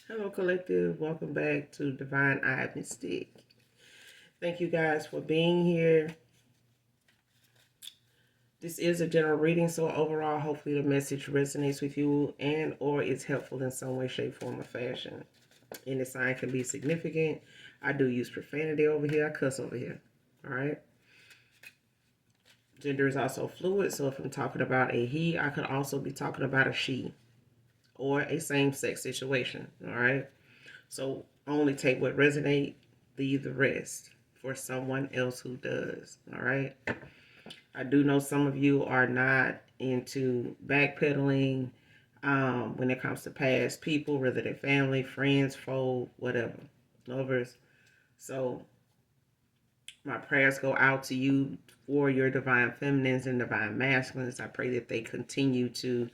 Hello, collective. Welcome back to Divine Eye Mystic. Thank you guys for being here. This is a general reading, so overall, hopefully, the message resonates with you and/or is helpful in some way, shape, form, or fashion. Any sign can be significant. I do use profanity over here. I cuss over here. All right. Gender is also fluid, so if I'm talking about a he, I could also be talking about a she or a same-sex situation. All right. So only take what resonates, leave the rest for someone else who does. All right. I do know some of you are not into backpedaling when it comes to past people, whether they're family, friends, foe, whatever, lovers. So my prayers go out to you for your divine feminines and divine masculines. I pray that they continue to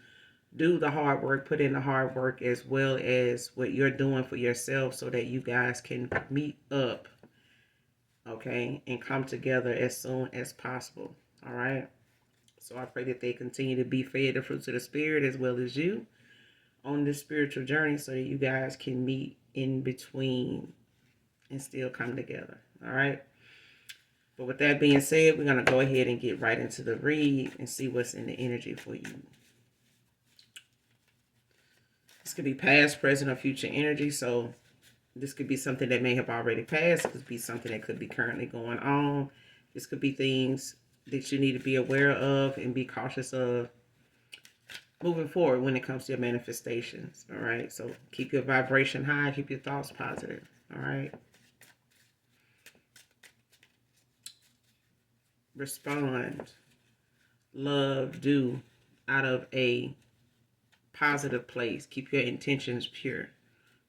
do the hard work, put in the hard work, as well as what you're doing for yourself, so that you guys can meet up, okay, and come together as soon as possible. All right. So I pray that they continue to be fed the fruits of the spirit as well as you on this spiritual journey, so that you guys can meet in between and still come together. All right. But with that being said, we're going to go ahead and get right into the read and see what's in the energy for you. This could be past, present, or future energy. So this could be something that may have already passed. It could be something that could be currently going on. This could be things that you need to be aware of and be cautious of moving forward when it comes to your manifestations. All right. So keep your vibration high, keep your thoughts positive. All right. Respond, love, do out of a positive place. Keep your intentions pure.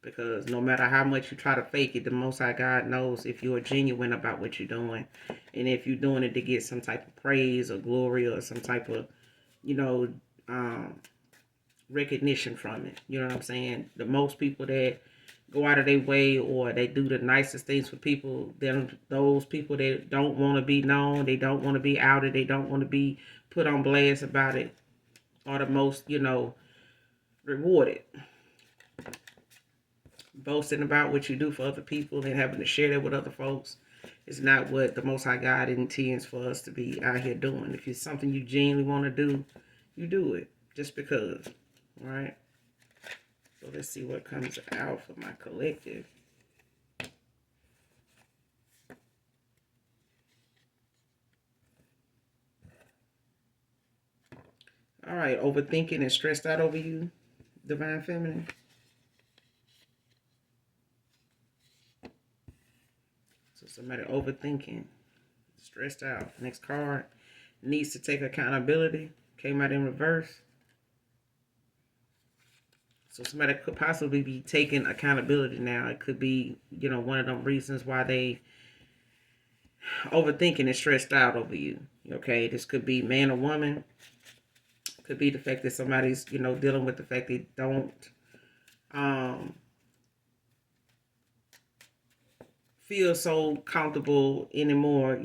Because no matter how much you try to fake it, the Most High God knows if you're genuine about what you're doing. And if you're doing it to get some type of praise or glory or some type of, you know, recognition from it. You know what I'm saying? The most people that go out of their way or they do the nicest things for people, then those people that don't want to be known, they don't want to be outed, they don't want to be put on blast about it, are the most, rewarded. Boasting about what you do for other people and having to share that with other folks is not what the Most High God intends for us to be out here doing. If it's something you genuinely want to do, you do it just because. All right. So let's see what comes out for my collective. All right. Overthinking and stressed out over you, Divine Feminine. So somebody overthinking, stressed out. Next card, needs to take accountability. Came out in reverse. So somebody could possibly be taking accountability now. It could be, one of them reasons why they overthinking and stressed out over you. Okay, this could be man or woman. Could be the fact that somebody's, dealing with the fact they don't um, feel so comfortable anymore,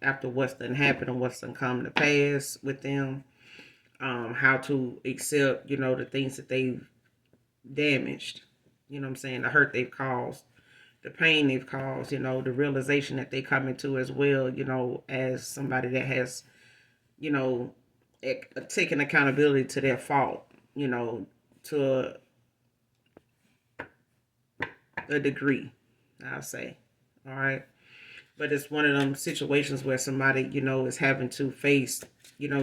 after what's done happened and what's done come to pass with them. How to accept, the things that they've damaged, what I'm saying, the hurt they've caused, the pain they've caused, the realization that they come into as well, as somebody that has, you know, taken accountability to their fault, to a degree, I'll say. All right. But it's one of them situations where somebody, is having to face,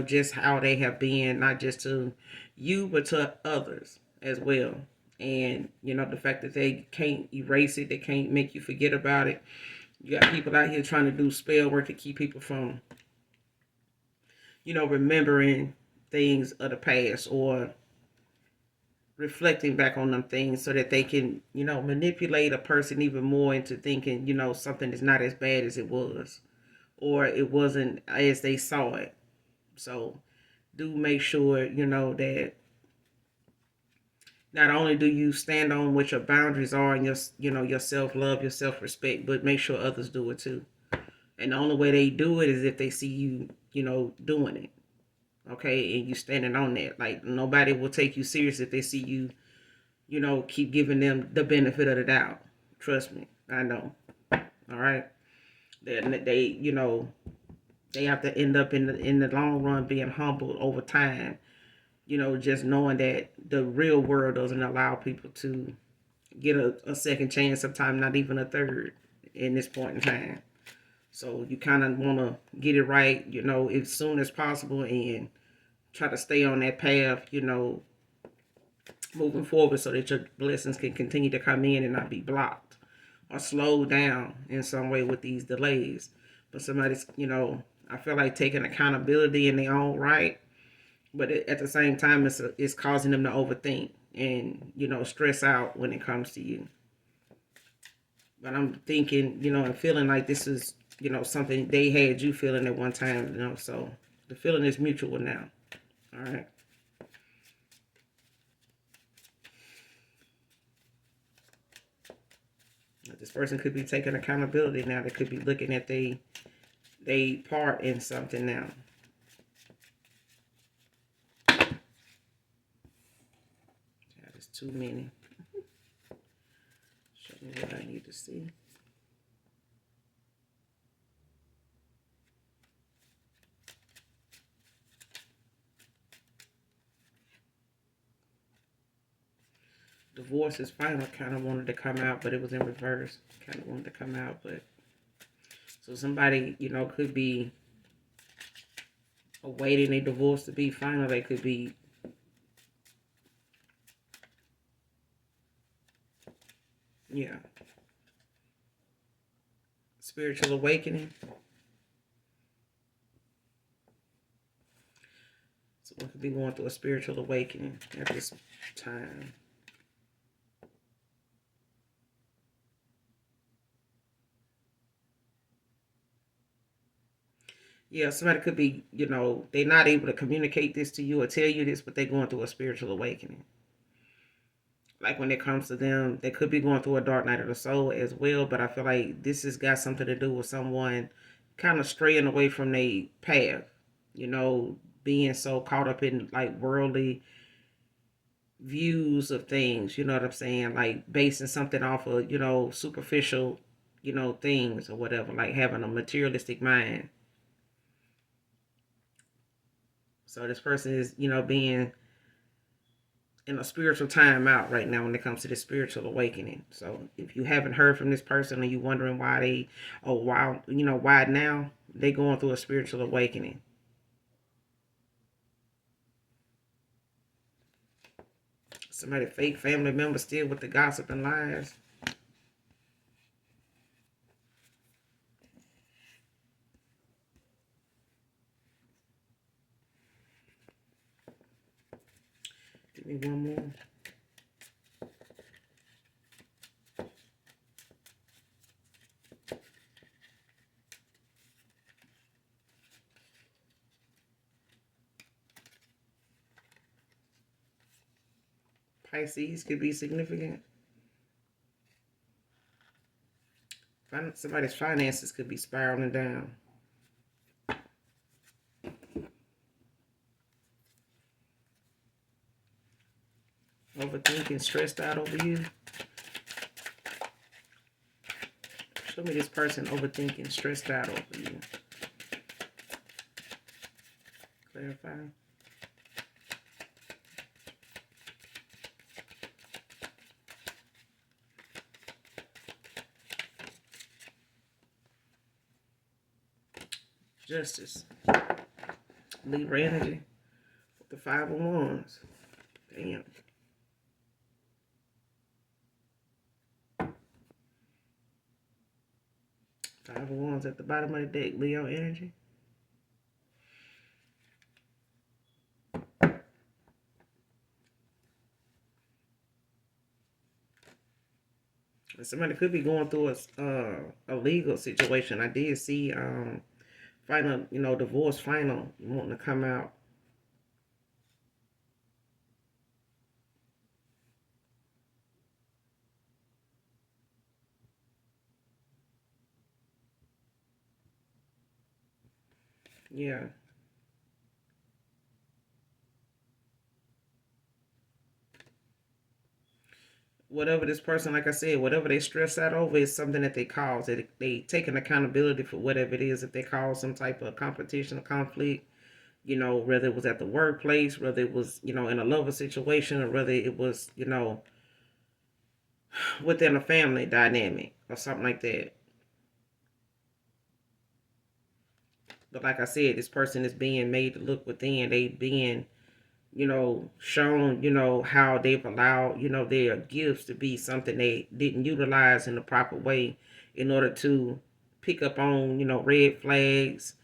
just how they have been, not just to you, but to others as well. And, the fact that they can't erase it, they can't make you forget about it. You got people out here trying to do spell work to keep people from, remembering things of the past or reflecting back on them things so that they can, manipulate a person even more into thinking, something is not as bad as it was or it wasn't as they saw it. So do make sure, that not only do you stand on what your boundaries are and your self-love, your self-respect, but make sure others do it too. And the only way they do it is if they see you, doing it. Okay, and you standing on that. Like nobody will take you serious if they see you, keep giving them the benefit of the doubt. Trust me, I know. All right, they have to end up in the long run being humbled over time. Just knowing that the real world doesn't allow people to get a second chance, sometimes not even a third in this point in time. So you kind of want to get it right, as soon as possible and try to stay on that path, moving forward so that your blessings can continue to come in and not be blocked or slowed down in some way with these delays. But somebody's, I feel like taking accountability in their own right, but at the same time, it's causing them to overthink and, stress out when it comes to you. But I'm thinking, and feeling like this is, something they had you feeling at one time, so the feeling is mutual now. All right. This person could be taking accountability now. They could be looking at they part in something now. That is too many. Show me what I need to see. Divorce is final. Kind of wanted to come out, but it was in reverse. Kind of wanted to come out, but so somebody, could be awaiting a divorce to be final. They could be spiritual awakening. So one could be going through a spiritual awakening at this time. Yeah, somebody could be, they're not able to communicate this to you or tell you this, but they're going through a spiritual awakening. Like when it comes to them, they could be going through a dark night of the soul as well, but I feel like this has got something to do with someone kind of straying away from their path, being so caught up in like worldly views of things, you know what I'm saying? Like basing something off of, superficial, things or whatever, like having a materialistic mind. So this person is, being in a spiritual timeout right now when it comes to this spiritual awakening. So if you haven't heard from this person and you wondering why why now, they going through a spiritual awakening. Somebody fake family member still with the gossip and lies. Give me one more. Pisces could be significant. Somebody's finances could be spiraling down. Overthinking, stressed out over you. Show me this person overthinking, stressed out over you. Clarify. Justice. Libra energy. The 5 of Wands. Damn. 5 of Wands at the bottom of the deck. Leo energy. And somebody could be going through a legal situation. I did see final, divorce final wanting to come out. Yeah. whatever this person, like I said, whatever they stress out over is something that they cause. They take an accountability for whatever it is. If they cause some type of competition or conflict, whether it was at the workplace, whether it was, in a lover situation, or whether it was, within a family dynamic or something like that. But like I said, this person is being made to look within. They being, shown, how they've allowed, their gifts to be something they didn't utilize in the proper way in order to pick up on, red flags,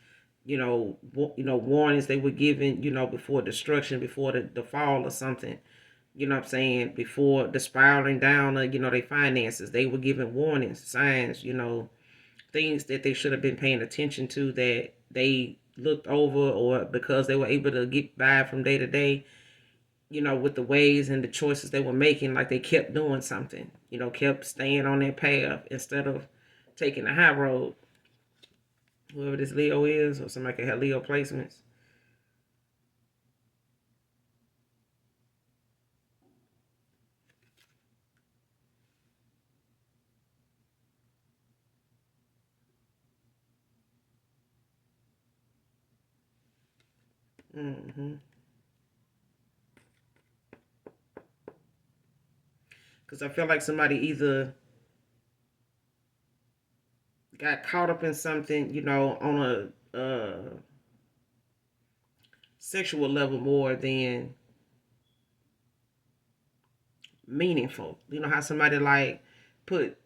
warnings they were given, before destruction, before the fall or something. You know what I'm saying? Before the spiraling down of, their finances, they were given warnings, signs, things that they should have been paying attention to that they looked over, or because they were able to get by from day to day, with the ways and the choices they were making, like they kept doing something, kept staying on their path instead of taking the high road. Whoever this Leo is, or somebody could have Leo placements. Mm-hmm. Because I feel like somebody either got caught up in something, on a sexual level more than meaningful. You know how somebody like put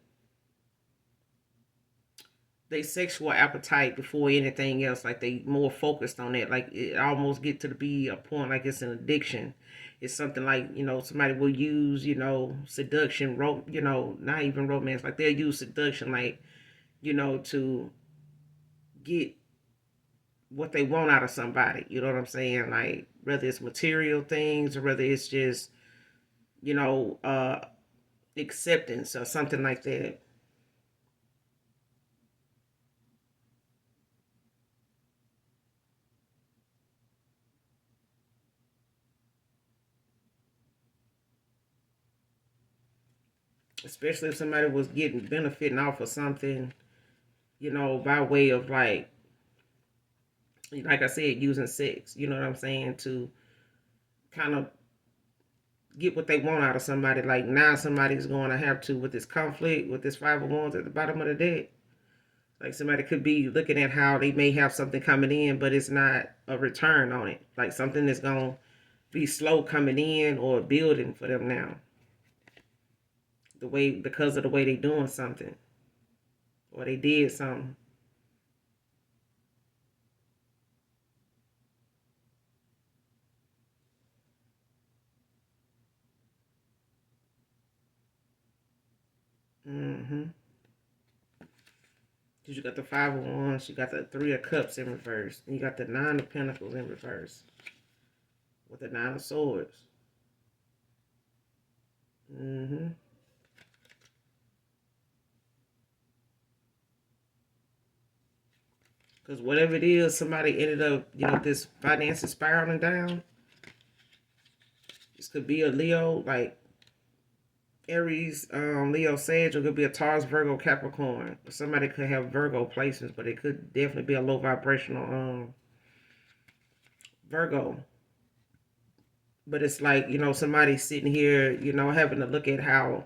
they sexual appetite before anything else, like they more focused on it, like it almost get to be a point like it's an addiction. It's something like, somebody will use, seduction, not even romance, like they'll use seduction, like, to get what they want out of somebody. You know what I'm saying? Like whether it's material things or whether it's just, you know, uh acceptance or something like that. Especially if somebody was getting benefiting off of something, by way of like I said, using sex, you know what I'm saying, to kind of get what they want out of somebody. Like now somebody's going to have to, with this conflict, with this 501s at the bottom of the deck. Like somebody could be looking at how they may have something coming in, but it's not a return on it. Like something that's going to be slow coming in or building for them now. The way, because of the way they doing something or they did something. Mm-hmm. Because you got the 501s, you got the 3 of Cups in reverse, and you got the 9 of Pentacles in reverse with the 9 of Swords. Mm-hmm. Because whatever it is, somebody ended up, this finances spiraling down. This could be a Leo, like Aries, Leo, Sage, or it could be a Taurus, Virgo, Capricorn. Somebody could have Virgo placements, but it could definitely be a low vibrational Virgo. But it's like, somebody sitting here, having to look at how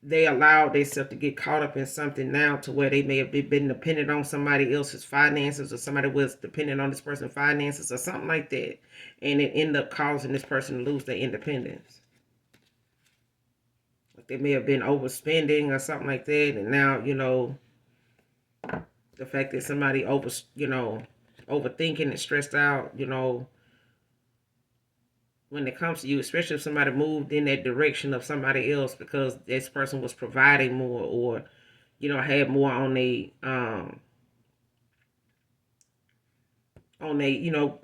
they allowed themselves to get caught up in something now to where they may have been dependent on somebody else's finances, or somebody was dependent on this person's finances or something like that. And it ended up causing this person to lose their independence. Like they may have been overspending or something like that. And now, the fact that somebody overthinking and stressed out, when it comes to you, especially if somebody moved in that direction of somebody else because this person was providing more, or had more on they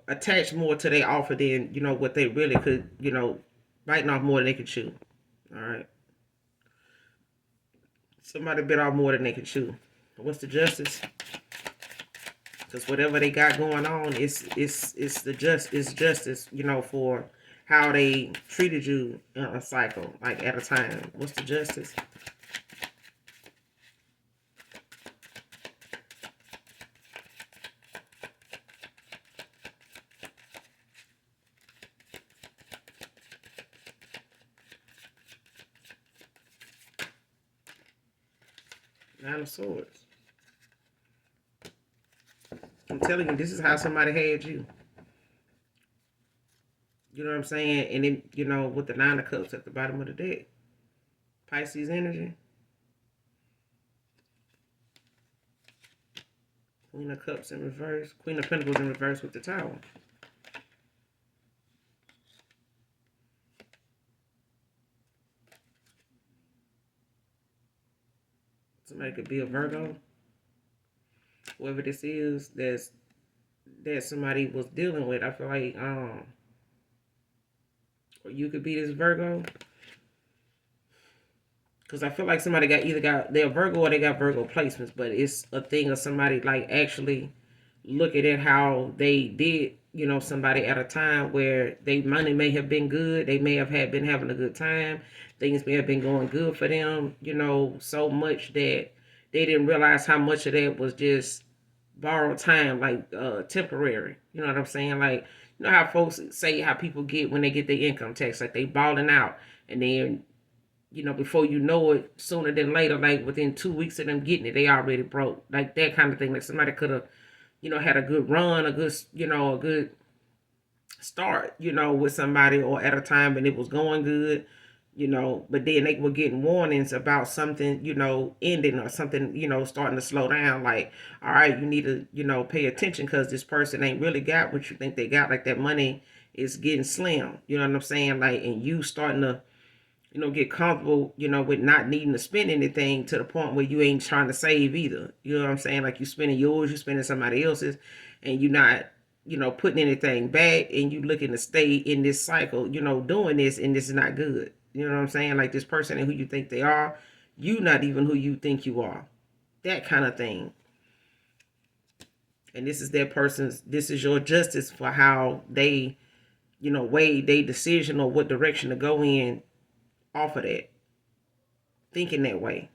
attached more to their offer than what they really could, biting off more than they could chew. All right, somebody bit off more than they could chew. What's the justice? Because whatever they got going on, it's the just it's justice, for how they treated you in a cycle, like at a time. What's the justice? Nine of Swords. I'm telling you, this is how somebody had you. You know what I'm saying? And then, with the Nine of Cups at the bottom of the deck. Pisces energy. Queen of Cups in reverse. Queen of Pentacles in reverse with the Tower. Somebody could be a Virgo. Whoever this is, that somebody was dealing with. I feel like or you could be this Virgo. Because I feel like somebody they're Virgo or they got Virgo placements, but it's a thing of somebody like actually looking at how they did, somebody at a time where they money may have been good. They may have been having a good time. Things may have been going good for them, so much that they didn't realize how much of that was just borrowed time, like temporary. You know what I'm saying? Like, how folks say how people get when they get their income tax, like they balling out and then before you know it, sooner than later, like within 2 weeks of them getting it, they already broke. Like that kind of thing. Like somebody could have, had a good run, a good start, with somebody or at a time and it was going good, but then they were getting warnings about something, ending or something, starting to slow down. Like, all right, you need to, pay attention because this person ain't really got what you think they got. Like that money is getting slim. You know what I'm saying? Like, and you starting to get comfortable, with not needing to spend anything to the point where you ain't trying to save either. You know what I'm saying? Like you spending yours, you spending somebody else's, and you not, putting anything back, and you looking to stay in this cycle, doing this, and this is not good. You know what I'm saying? Like this person and who you think they are, you not even who you think you are. That kind of thing. And this is your justice for how they, weighed their decision or what direction to go in off of that. Thinking that way.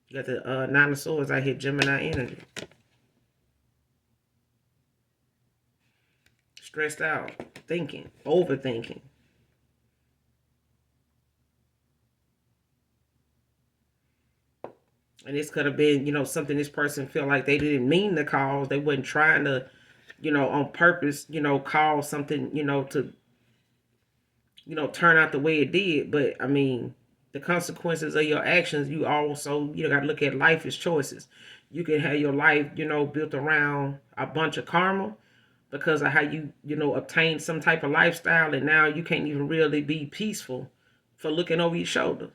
You got the Nine of Swords out here, Gemini energy. Stressed out, thinking, overthinking. And this could have been, something this person felt like they didn't mean to cause. They wasn't trying to, on purpose, cause something, to, turn out the way it did. But I mean, the consequences of your actions, you also, got to look at life as choices. You can have your life, built around a bunch of karma because of how you, obtained some type of lifestyle, and now you can't even really be peaceful for looking over your shoulder,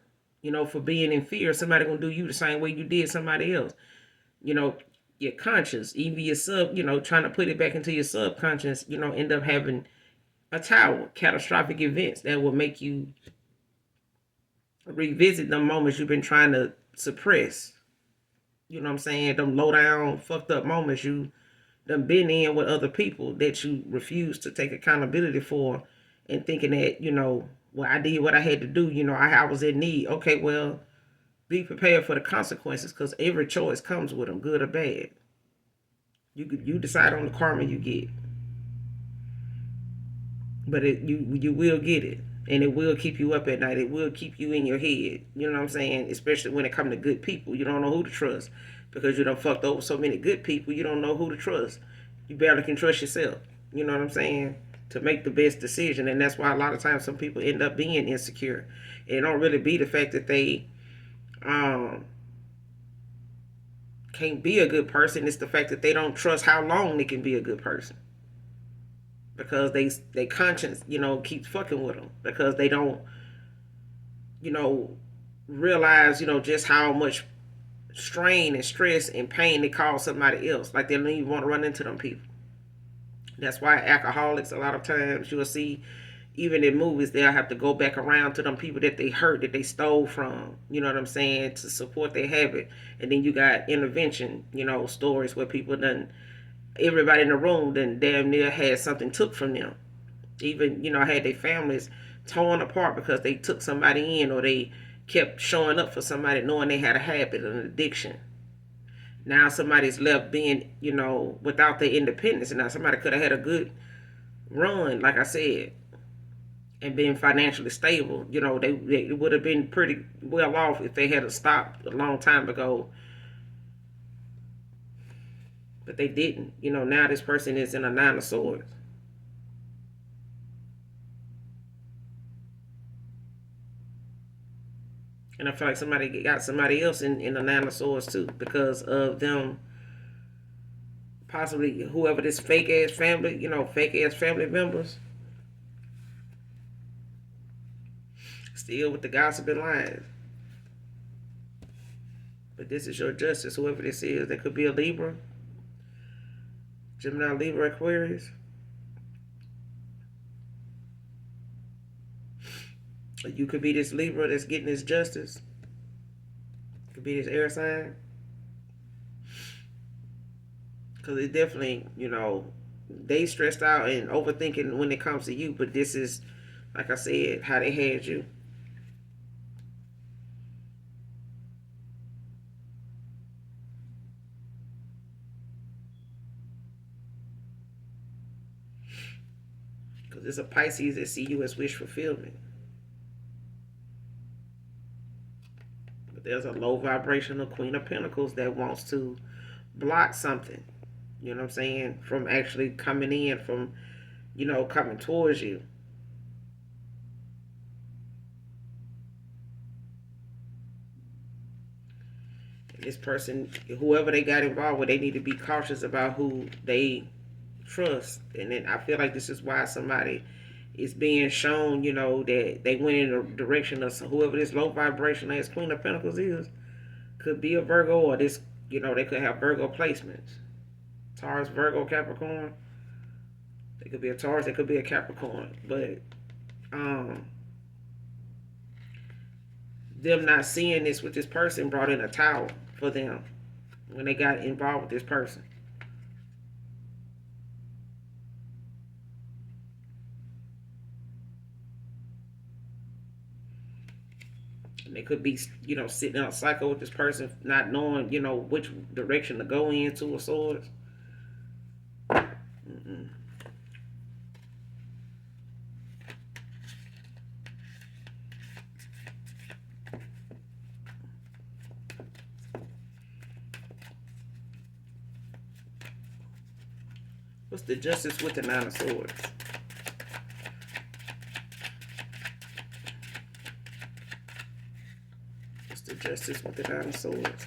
for being in fear somebody gonna do you the same way you did somebody else. You know, your conscious, even your trying to put it back into your subconscious, end up having a tower, catastrophic events that will make you revisit the moments you've been trying to suppress. You know what I'm saying? Them low down, fucked up moments you done been in with other people that you refuse to take accountability for, and thinking that, well, I did what I had to do. I was in need. Okay, well, be prepared for the consequences because every choice comes with them, good or bad. You decide on the karma you get, but you will get it, and it will keep you up at night. It will keep you in your head. You know what I'm saying? Especially when it comes to good people, you don't know who to trust because you done fucked over so many good people. You don't know who to trust. You barely can trust yourself. You know what I'm saying? To make the best decision, and that's why a lot of times some people end up being insecure. It don't really be the fact that they um can't be a good person. It's the fact that they don't trust how long they can be a good person because they conscience keeps fucking with them because they don't you know realize just how much strain and stress and pain they cause somebody else. Like they don't even want to run into them people. That's why alcoholics, a lot of times you'll see, even in movies, they'll have to go back around to them people that they hurt, that they stole from, you know what I'm saying, to support their habit. And then you got intervention, stories where people done everybody in the room then damn near had something took from them. Even, had their families torn apart because they took somebody in, or they kept showing up for somebody knowing they had a habit, an addiction. Now somebody's left being, without their independence. And now somebody could have had a good run, like I said, and being financially stable. They would have been pretty well off if they had stopped a long time ago. But they didn't. Now this person is in a nine of swords. And I feel like somebody got somebody else in the nine of swords too, because of them possibly whoever this fake ass family, fake ass family members, still with the gossip and lies. But this is your justice, whoever this is. That could be a Libra, Gemini, Libra, Aquarius. You could be this Libra that's getting this justice. Could be this air sign. Because it definitely, they stressed out and overthinking when it comes to you. But this is, like I said, how they had you. Because it's a Pisces that see you as wish fulfillment. But there's a low vibrational Queen of Pentacles that wants to block something. You know what I'm saying? From actually coming in, from, coming towards you. And this person, whoever they got involved with, they need to be cautious about who they trust. And then I feel like this is why somebody is being shown, that they went in the direction of whoever this low vibration as Queen of Pentacles is. Could be a Virgo, or this, they could have Virgo placements. Taurus, Virgo, Capricorn. They could be a Taurus, they could be a Capricorn. But them not seeing this with this person brought in a tower for them when they got involved with this person. And they could be, sitting on a cycle with this person, not knowing, which direction to go in, Two of Swords. What's the justice with the Nine of Swords? What's the justice with the Nine of Swords?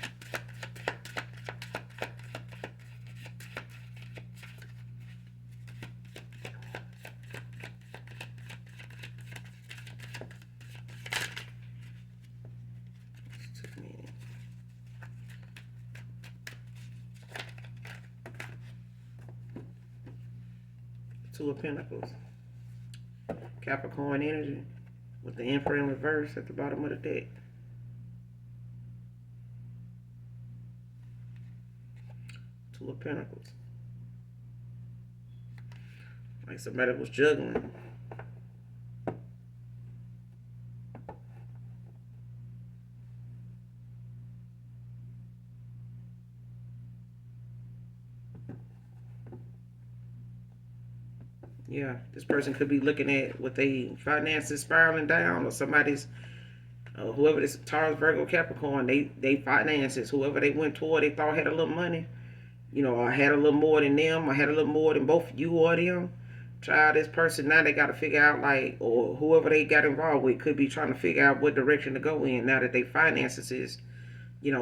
Two of Pentacles. Capricorn energy with the Emperor in reverse at the bottom of the deck. Two of Pentacles. Like somebody was juggling. Yeah, this person could be looking at what they finances spiraling down, or somebody's, whoever this Taurus, Virgo, Capricorn, they finances, whoever they went toward, they thought had a little money, or had a little more than them, or had a little more than both you or them. Try this person now. They got to figure out, like, or whoever they got involved with could be trying to figure out what direction to go in now that they finances is,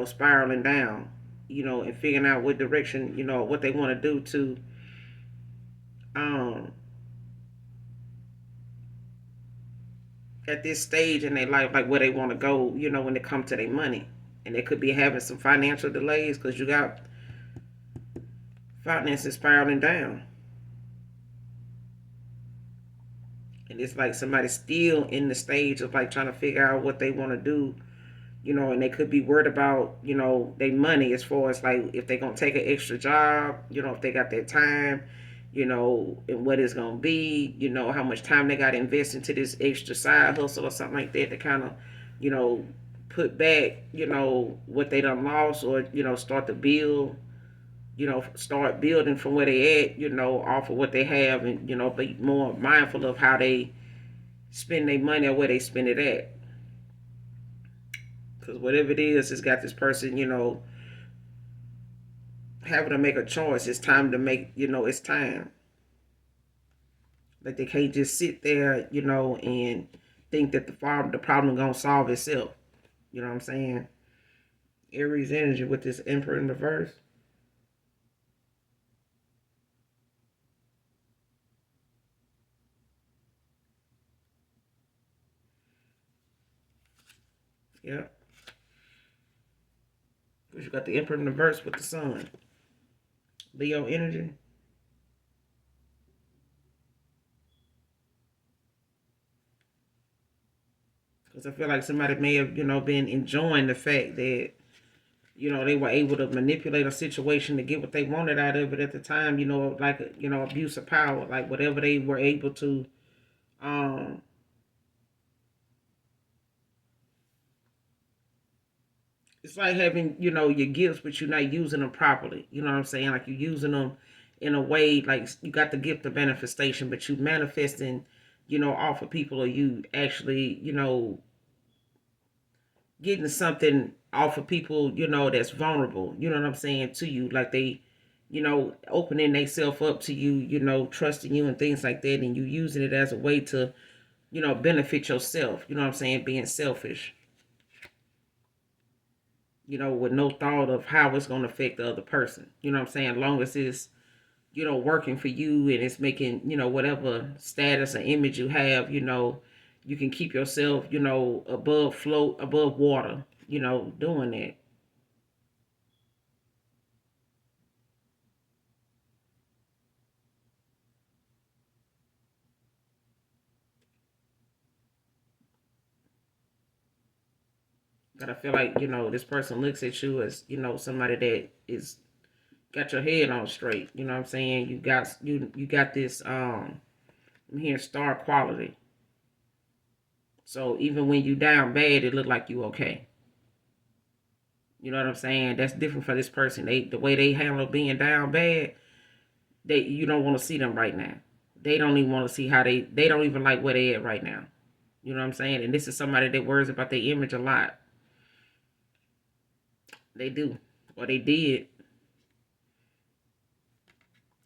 spiraling down, and figuring out what direction, what they want to do to, um at this stage in their life, like where they want to go, when it comes to their money. And they could be having some financial delays because you got finances spiraling down. And it's like somebody's still in the stage of like trying to figure out what they want to do, And they could be worried about, their money as far as like if they're gonna take an extra job, if they got that time, and what it's gonna be, how much time they got to invest into this extra side hustle or something like that to kind of, you know, put back, what they done lost or, start to build, start building from where they at, off of what they have and, be more mindful of how they spend their money or where they spend it at. Because whatever it is, it's got this person, having to make a choice. It's time to make, it's time. Like they can't just sit there, and think that the problem gonna solve itself. You know what I'm saying? Aries energy with this Emperor in reverse. Yeah. Because you got the Emperor in reverse with the Sun. Leo energy. Because I feel like somebody may have, been enjoying the fact that, they were able to manipulate a situation to get what they wanted out of it at the time, like, abuse of power, like whatever they were able to, um, it's like having, your gifts, but you're not using them properly. You know what I'm saying? Like you're using them in a way, like you got the gift of manifestation, but you manifesting, off of people, or you actually, getting something off of people, that's vulnerable, you know what I'm saying, to you. Like they, opening themselves up to you, trusting you and things like that, and you using it as a way to, benefit yourself, you know what I'm saying, being selfish, with no thought of how it's going to affect the other person. You know what I'm saying? As long as it's, working for you and it's making, whatever status or image you have, you can keep yourself, above float, above water, doing that. But I feel like, this person looks at you as, somebody that is got your head on straight. You know what I'm saying? You got this I'm hearing star quality. So even when you down bad, it look like you okay. You know what I'm saying? That's different for this person. The way they handle being down bad, you don't want to see them right now. They don't even want to see how they don't even like where they at right now. You know what I'm saying? And this is somebody that worries about their image a lot. They do. Or they did.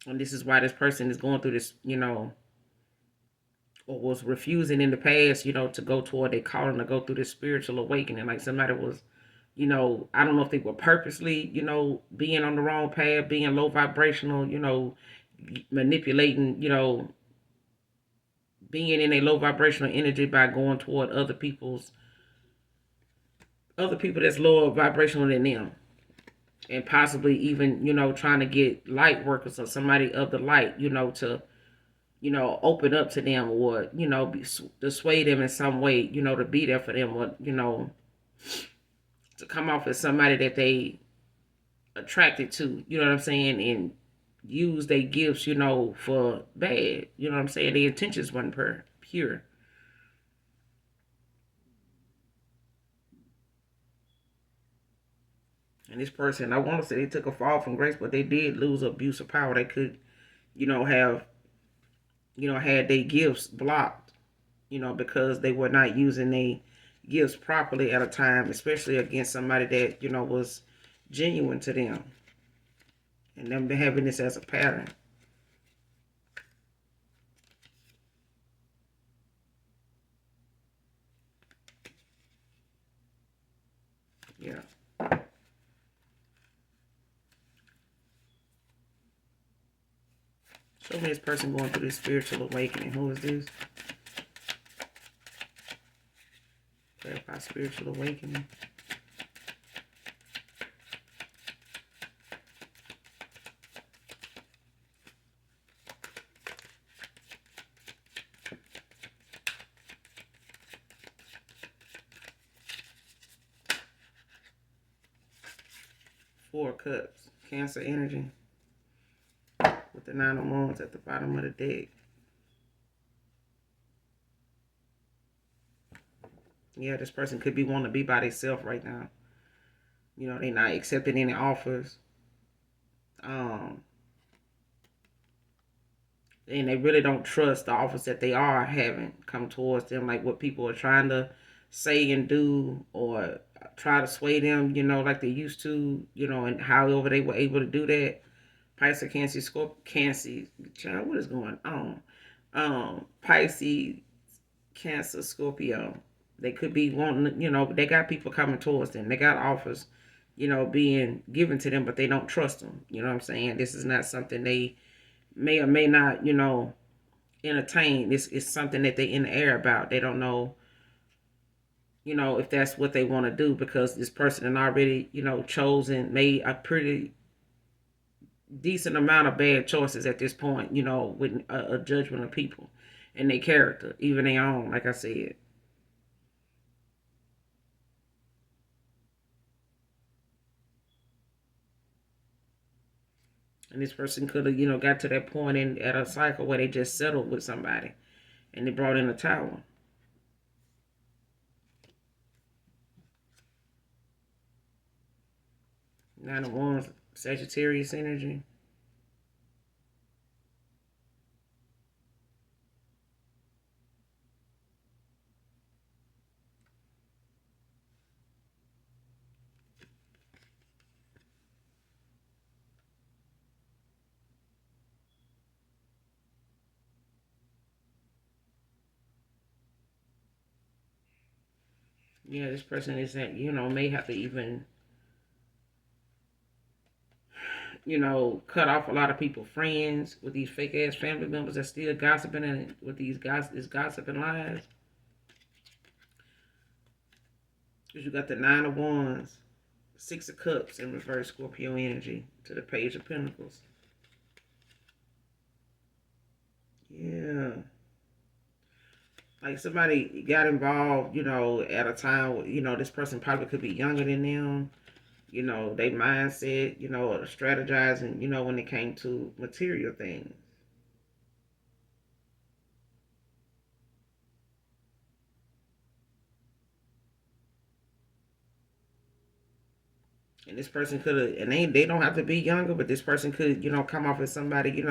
And this is why this person is going through this, or was refusing in the past, to go toward their calling, to go through this spiritual awakening. Like somebody was, I don't know if they were purposely, being on the wrong path, being low vibrational, manipulating, being in a low vibrational energy by going toward other people that's lower vibrational than them. And possibly even, trying to get light workers or somebody of the light, to open up to them, or, to sway them in some way, to be there for them, or, to come off as somebody that they attracted to, you know what I'm saying, and use their gifts, for bad. You know what I'm saying? Their intentions weren't pure. And this person, I want to say they took a fall from grace, but they did lose abuse of power. They could, have, had their gifts blocked, because they were not using their gifts properly at a time, especially against somebody that, was genuine to them. And them having this as a pattern. Yeah. Show me this person going through this spiritual awakening. Who is this? Clarify spiritual awakening. Four of Cups, Cancer energy with the Nine of Wands at the bottom of the deck. Yeah, this person could be wanting to be by themselves right now. You know, they not accepting any offers. Um, and they really don't trust the offers that they are having come towards them, like what people are trying to say and do, or try to sway them, like they used to, and however they were able to do that. Pisces, Cancer, Scorpio, Cancer, child, what is going on? Pisces, Cancer, Scorpio. They could be wanting, they got people coming towards them. They got offers, being given to them, but they don't trust them. You know what I'm saying? This is not something they may or may not, entertain. This is something that they in the air about. They don't know, if that's what they want to do, because this person had already, chosen, made a pretty decent amount of bad choices at this point, with a judgment of people and their character, even their own, like I said. And this person could have, got to that point in at a cycle where they just settled with somebody and they brought in a tower. Nine of Wands, Sagittarius energy. Yeah, this person is that, may have to even, cut off a lot of people, friends, with these fake ass family members that still gossiping, and with these guys, this gossiping lies. Because you got the Nine of Wands, Six of Cups in reverse, Scorpio energy, to the Page of Pentacles. Yeah. Like somebody got involved, at a time where, this person probably could be younger than them. They mindset, strategizing, when it came to material things. And this person could have, and they don't have to be younger, but this person could, come off as somebody,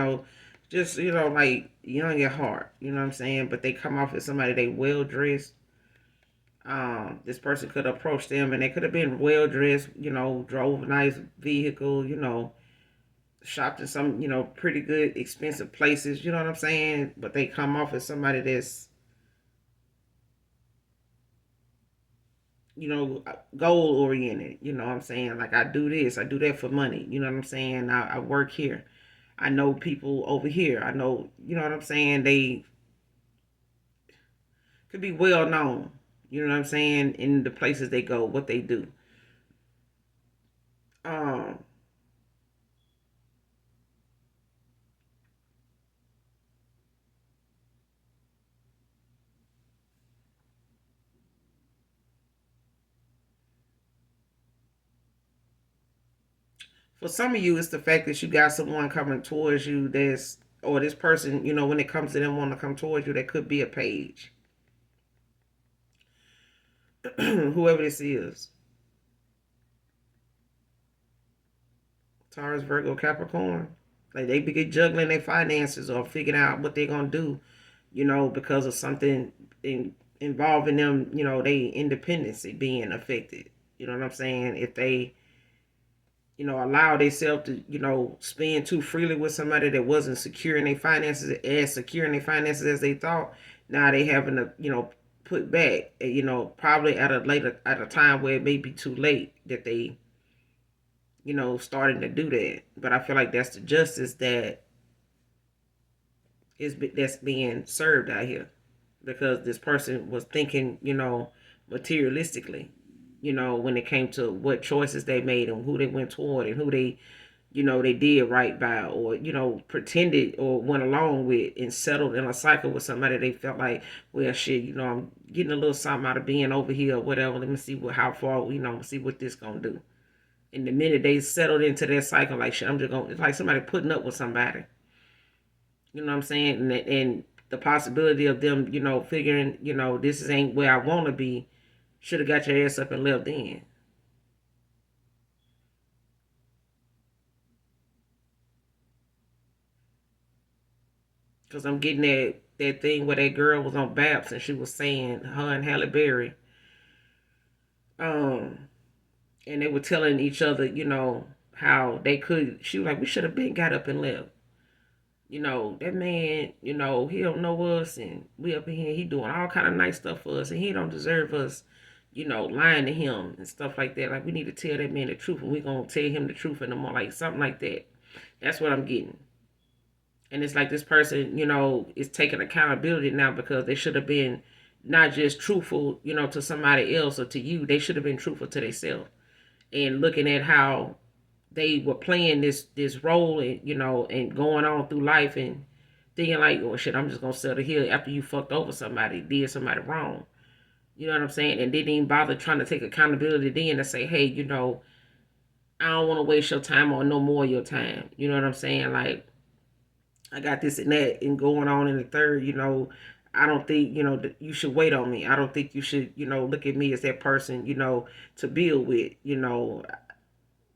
just, like young at heart, you know what I'm saying? But they come off as somebody, they well dressed. This person could approach them and they could have been well dressed, drove a nice vehicle, shopped in some, pretty good expensive places, you know what I'm saying? But they come off as somebody that's, goal oriented, you know what I'm saying? Like, I do this, I do that for money, you know what I'm saying? I work here. I know people over here. I know, you know what I'm saying? They could be well known, you know what I'm saying, in the places they go, what they do. Um, for some of you, it's the fact that you got someone coming towards you that's, or this person, when it comes to them wanting to come towards you, that could be a page. Whoever this is. Taurus, Virgo, Capricorn. Like, they be juggling their finances or figuring out what they're going to do, because of something involving them, they independency being affected. You know what I'm saying? If they, allow themselves to, spend too freely with somebody that wasn't securing their finances, as securing their finances as they thought, now they having to, put back, probably at a time where it may be too late that they, starting to do that. But I feel like that's the justice that's being served out here, because this person was thinking, materialistically, when it came to what choices they made and who they went toward and who they, they did right by, or, pretended or went along with and settled in a cycle with somebody they felt like, well, shit, I'm getting a little something out of being over here or whatever. Let me see how far, see what this gonna do. And the minute they settled into their cycle, like shit, I'm just going. It's like somebody putting up with somebody. You know what I'm saying? And the possibility of them, figuring, this ain't where I want to be, should have got your ass up and left then. Cause I'm getting that thing where that girl was on Babs and she was saying her and Halle Berry, um, and they were telling each other, how they could. She was like, we should have been got up and left. That man, he don't know us, and we up in here, he doing all kind of nice stuff for us, and he don't deserve us, lying to him and stuff like that. Like we need to tell that man the truth, and we gonna tell him the truth in the more like something like that. That's what I'm getting. And it's like this person, is taking accountability now because they should have been not just truthful, to somebody else or to you. They should have been truthful to themselves and looking at how they were playing this role and and going on through life and thinking like, oh shit, I'm just gonna settle here after you fucked over somebody, did somebody wrong. You know what I'm saying? And didn't even bother trying to take accountability then to say, hey, I don't want to waste your time or no more of your time. You know what I'm saying? Like I got this and that and going on in the third, I don't think, that you should wait on me. I don't think you should, look at me as that person, to build with.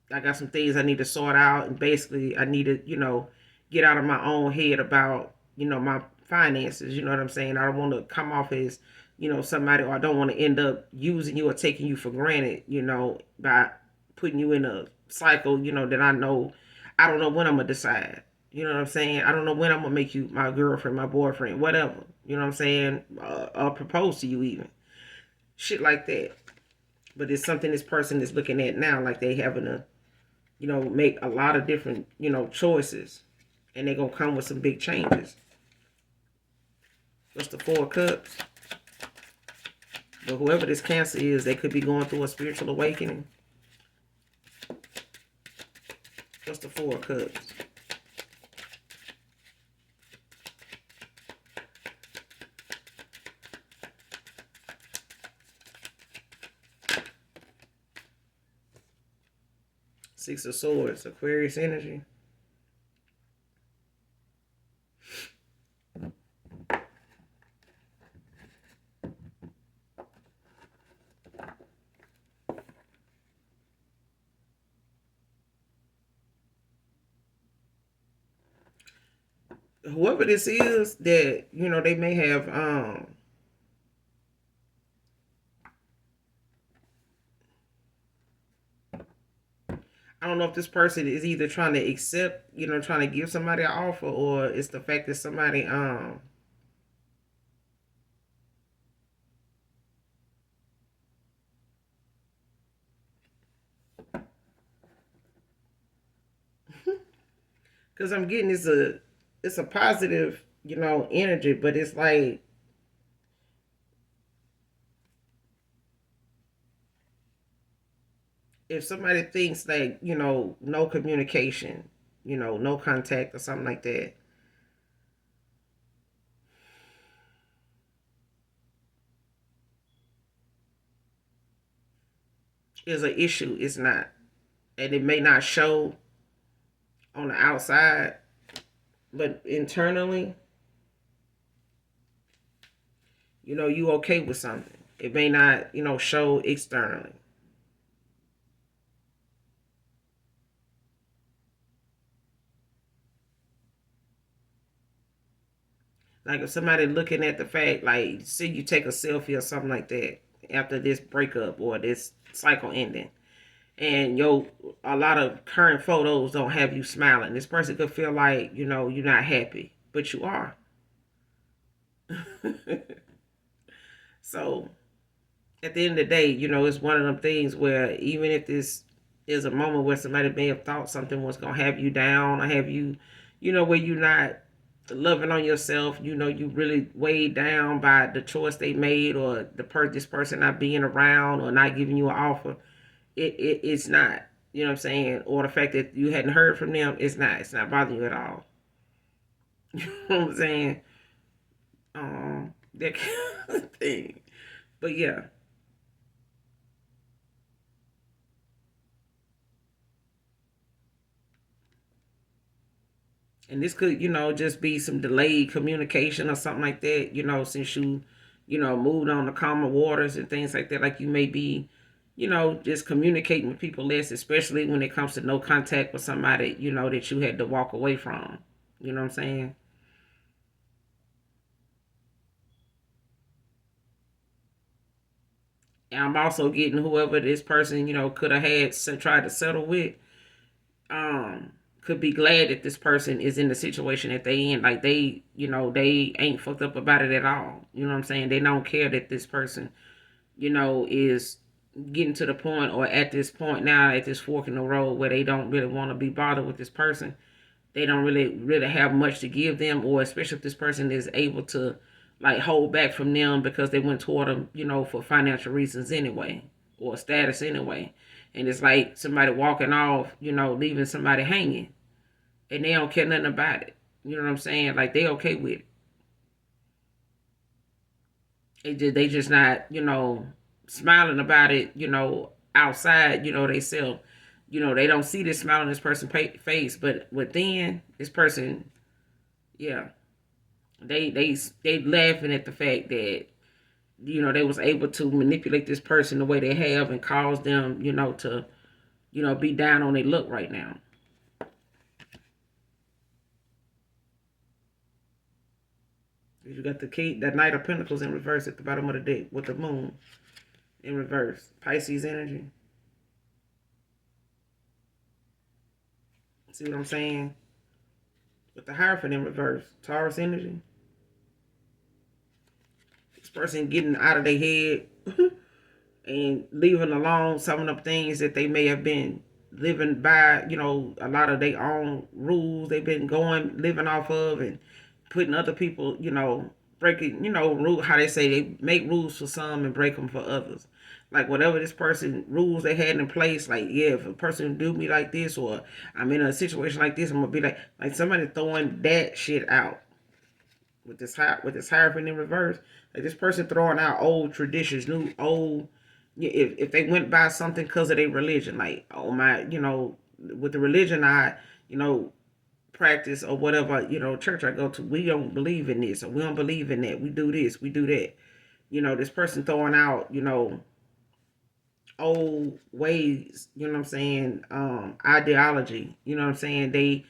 I got some things I need to sort out, and basically I need to, get out of my own head about, my finances. You know what I'm saying? I don't want to come off as, somebody, or I don't want to end up using you or taking you for granted, by putting you in a cycle, that I don't know when I'm gonna decide. You know what I'm saying? I don't know when I'm gonna make you my girlfriend, my boyfriend, whatever. You know what I'm saying? Or propose to you even. Shit like that. But it's something this person is looking at now, like they having to make a lot of different, choices. And they're going to come with some big changes. What's the Four of Cups? But whoever this Cancer is, they could be going through a spiritual awakening. What's the Four of Cups? Six of Swords, Aquarius energy. Whoever this is that, they may have I don't know if this person is either trying to accept, trying to give somebody an offer, or it's the fact that somebody because I'm getting it's a positive, energy, but it's like if somebody thinks like, no communication, no contact or something like that, is an issue. It's not. And it may not show on the outside, but internally, you okay with something. It may not, show externally. Like if somebody looking at the fact, like, see you take a selfie or something like that after this breakup or this cycle ending, and a lot of current photos don't have you smiling. This person could feel like, you're not happy, but you are. So at the end of the day, it's one of them things where even if this is a moment where somebody may have thought something was gonna have you down or have you, where you're not loving on yourself, you really weighed down by the choice they made or this person not being around or not giving you an offer. It's not. You know what I'm saying? Or the fact that you hadn't heard from them, it's not. It's not bothering you at all. You know what I'm saying? That kind of thing. But yeah, And this could, just be some delayed communication or something like that, since moved on to calmer waters and things like that. Like you may be, just communicating with people less, especially when it comes to no contact with somebody, that you had to walk away from. You know what I'm saying? And I'm also getting whoever this person, could have tried to settle with, um, could be glad that this person is in the situation that they in. Like they ain't fucked up about it at all. You know what I'm saying? They don't care that this person, is getting to the point or at this point now at this fork in the road where they don't really want to be bothered with this person. They don't really have much to give them, or especially if this person is able to like hold back from them because they went toward them, for financial reasons anyway, or status anyway. And it's like somebody walking off, leaving somebody hanging, and they don't care nothing about it. You know what I'm saying? Like they okay with it. They just not, smiling about it, outside, they sell, they don't see this smile on this person's face, but within this person, yeah, they laughing at the fact that, they was able to manipulate this person the way they have and cause them, to, be down on their luck right now. You got the key, that Knight of Pentacles in reverse at the bottom of the deck with the moon in reverse. Pisces energy. See what I'm saying? With the Hierophant in reverse. Taurus energy. This person getting out of their head and leaving alone some of the things that they may have been living by, a lot of their own rules they've been living off of, and putting other people, breaking, how they say they make rules for some and break them for others. Like whatever this person rules they had in place, like yeah, if a person do me like this, or I'm in a situation like this, I'm gonna be like somebody throwing that shit out with this Hierophant in reverse. Like this person throwing out old traditions, new old. If they went by something because of their religion, like oh my, with the religion I, practice or whatever, church I go to, we don't believe in this or we don't believe in that. We do this, we do that. This person throwing out, old ways, you know what I'm saying, ideology, you know what I'm saying, they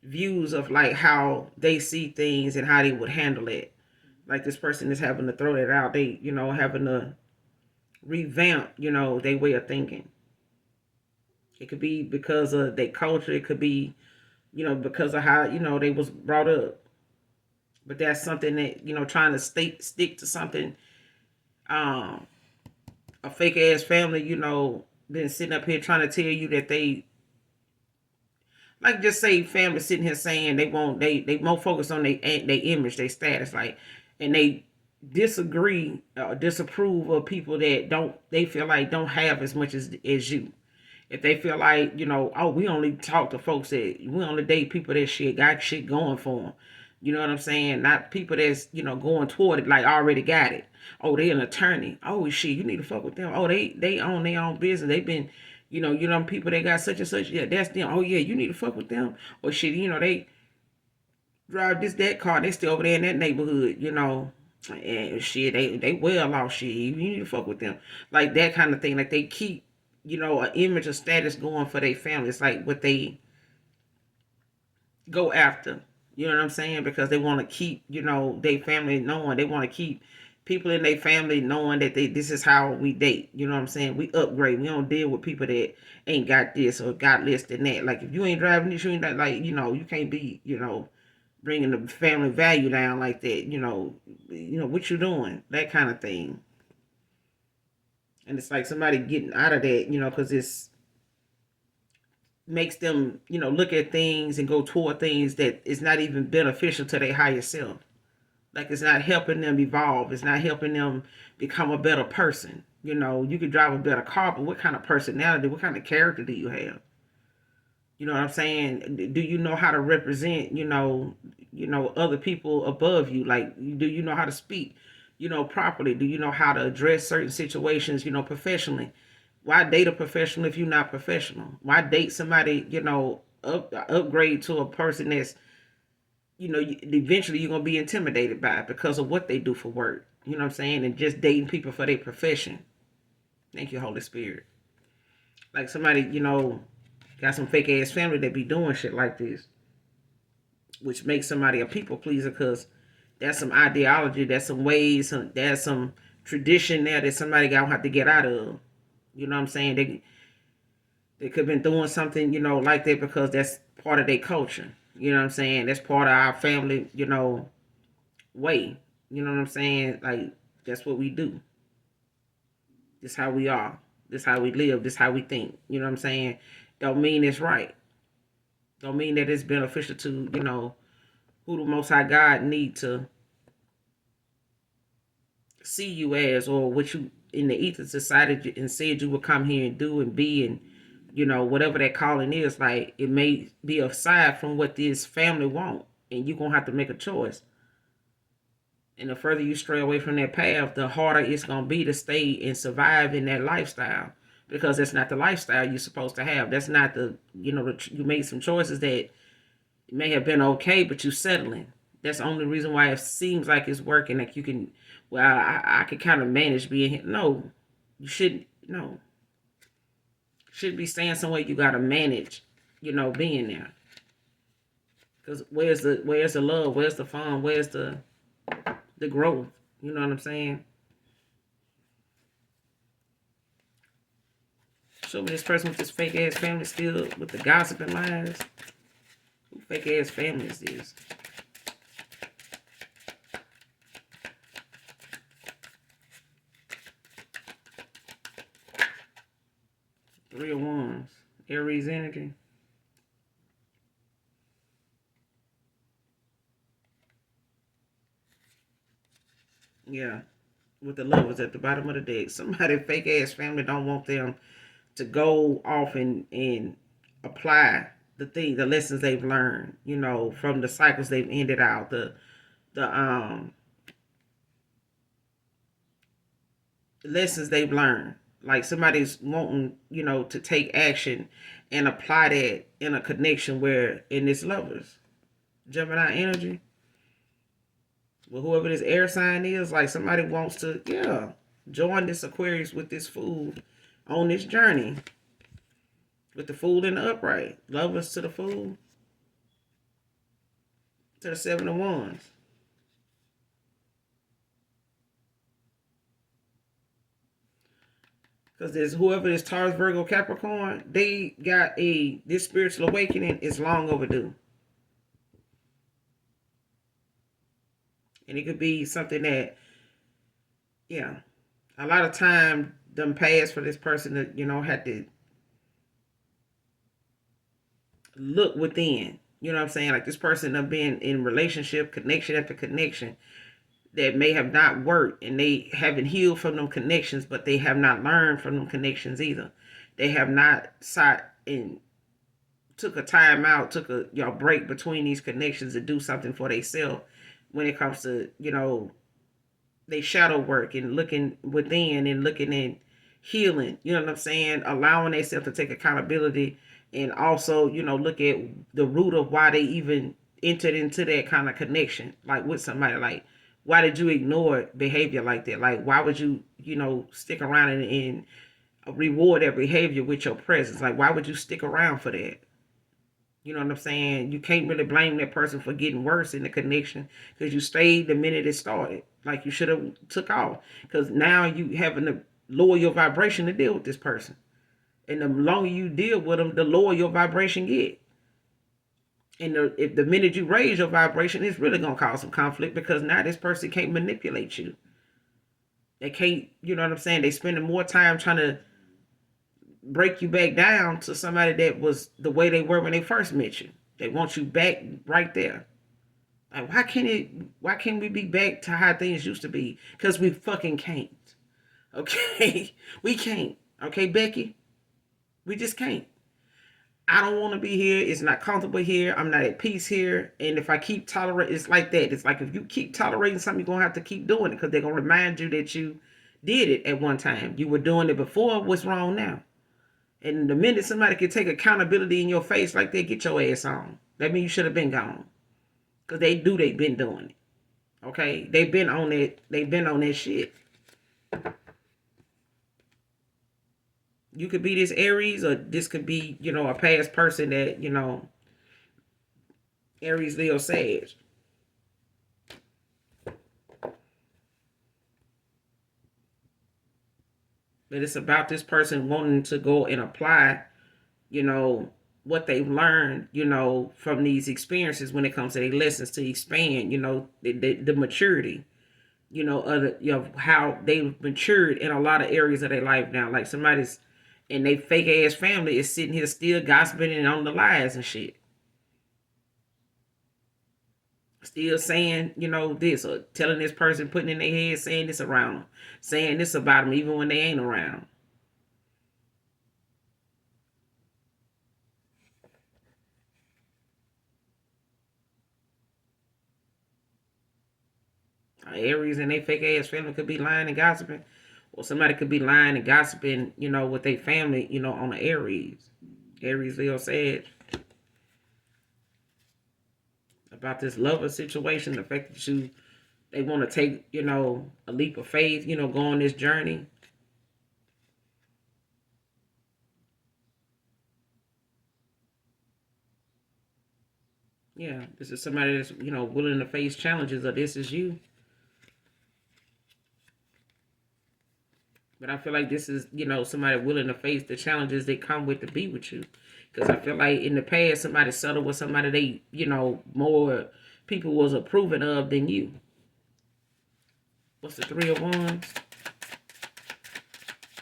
views of like how they see things and how they would handle it. Like this person is having to throw that out. They, having to revamp, their way of thinking. It could be because of their culture. It could be, because of how, they was brought up. But that's something that, trying to stick to something, um, a fake ass family, been sitting up here trying to tell you that they, like just say family sitting here saying they more focused on they image, their status, like, and they disagree disapprove of people that don't, they feel like don't have as much as you. If they feel like, oh, we only talk to folks that, we only date people that shit got shit going for them. You know what I'm saying? Not people that's, going toward it, like already got it. Oh, they an attorney. Oh shit, you need to fuck with them. Oh, they own their own business. They've been, people that got such and such. Yeah, that's them. Oh yeah, you need to fuck with them. Or shit, they drive this that car. They still over there in that neighborhood. And shit, they well off shit. You need to fuck with them, like that kind of thing. Like they keep, an image of status going for their family. It's like what they go after. You know what I'm saying? Because they want to keep, their family knowing. They want to keep people in their family knowing that this is how we date. You know what I'm saying? We upgrade. We don't deal with people that ain't got this or got less than that. Like if you ain't driving this, you ain't like, you can't be, bringing the family value down like that. What you doing? That kind of thing. And it's like somebody getting out of that, because it's makes them, look at things and go toward things that is not even beneficial to their higher self. Like it's not helping them evolve. It's not helping them become a better person. You could drive a better car, but what kind of personality, what kind of character do you have? You know what I'm saying? Do you know how to represent, other people above you? Like, do you know how to speak, properly? Do you know how to address certain situations, professionally? Why date a professional if you're not professional? Why date somebody, upgrade to a person that's, eventually you're gonna be intimidated by it because of what they do for work. You know what I'm saying? And just dating people for their profession. Thank you, Holy Spirit. Like somebody, got some fake ass family that be doing shit like this, which makes somebody a people pleaser because that's some ideology, that's some ways, there's some tradition there that somebody gonna have to get out of. You know what I'm saying? They could have been doing something, like that because that's part of their culture. You know what I'm saying? That's part of our family, way. You know what I'm saying? Like that's what we do. This how we are. This how we live. This how we think. You know what I'm saying? Don't mean it's right. Don't mean that it's beneficial to, who the most high God need to see you as, or what you in the ether decided and said you would come here and do and be, and whatever that calling is. Like it may be aside from what this family want, and you're gonna have to make a choice. And the further you stray away from that path, the harder it's gonna be to stay and survive in that lifestyle, because that's not the lifestyle you're supposed to have. That's not you made some choices that may have been okay, but you settling. That's the only reason why it seems like it's working. Like you can, well, I can kind of manage being here. No, you shouldn't. No, should be staying somewhere you got to manage. Being there. Because where's the love? Where's the fun? Where's the growth? You know what I'm saying? Show me this person with this fake ass family still with the gossiping lies. Who fake ass family is this? 3 of Wands. Aries energy. Yeah. With the lovers at the bottom of the deck. Somebody fake ass family don't want them to go off and apply the lessons they've learned, from the cycles they've ended out, the lessons they've learned. Like somebody's wanting, to take action and apply that in a connection where in this lovers. Gemini energy. Well, whoever this air sign is, like somebody wants to, join this Aquarius with this fool on this journey. With the fool in the upright. Lovers to the fool. To the 7 of Wands. Because there's whoever is Taurus, Virgo, Capricorn, they got this spiritual awakening is long overdue. And it could be something that, a lot of time done passed for this person to, had to look within. You know what I'm saying? Like this person have been in relationship, connection after connection that may have not worked, and they haven't healed from them connections, but they have not learned from them connections either. They have not sought and took a time out, took a break between these connections to do something for themselves when it comes to, they shadow work and looking within and looking in healing, you know what I'm saying? Allowing themselves to take accountability and also, look at the root of why they even entered into that kind of connection, like with somebody. Like, why did you ignore behavior like that? Like, why would you, stick around and reward that behavior with your presence? Like, why would you stick around for that? You know what I'm saying? You can't really blame that person for getting worse in the connection because you stayed the minute it started. Like you should have took off, because now you having to lower your vibration to deal with this person. And the longer you deal with them, the lower your vibration get. And if the minute you raise your vibration, it's really gonna cause some conflict because now this person can't manipulate you. They can't, you know what I'm saying? They spending more time trying to break you back down to somebody that was the way they were when they first met you. They want you back right there. Like why can't we be back to how things used to be? Because we fucking can't. Okay? We can't. Okay, Becky? We just can't. I don't want to be here. It's not comfortable here. I'm not at peace here. And if I keep tolerating, it's like that. It's like if you keep tolerating something, you're going to have to keep doing it because they're going to remind you that you did it at one time. You were doing it before. What's wrong now? And the minute somebody can take accountability in your face like that, get your ass on. That means you should have been gone. Cause they've been doing it. Okay, they've been on it. They've been on that shit. You could be this Aries, or this could be, a past person that, Aries, Leo, Sage. But it's about this person wanting to go and apply, you know, what they've learned, from these experiences when it comes to their lessons to expand, the maturity, how they've matured in a lot of areas of their life now. Like somebody's and they fake ass family is sitting here still gossiping and on the lies and shit. Still saying, this, or telling this person, putting in their head, saying this around them, saying this about them, even when they ain't around. Aries and they fake ass family could be lying and gossiping, or somebody could be lying and gossiping, with their family, on the Aries. Aries, Leo, Sag. About this lover situation, the fact that they want to take, a leap of faith, go on this journey. Yeah, this is somebody that's, willing to face challenges, or this is you. But I feel like this is, somebody willing to face the challenges that come with to be with you. Because I feel like in the past, somebody settled with somebody they, more people was approving of than you. What's the Three of Wands?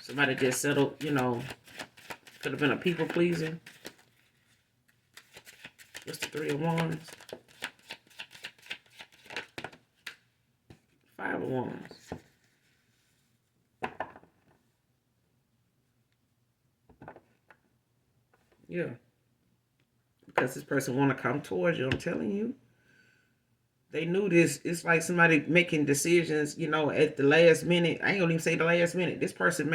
Somebody just settled, could have been a people pleaser. What's the Three of Wands? Five of Wands. Yeah. Because this person want to come towards you, I'm telling you. They knew this. It's like somebody making decisions, at the last minute. I ain't gonna even say the last minute. This person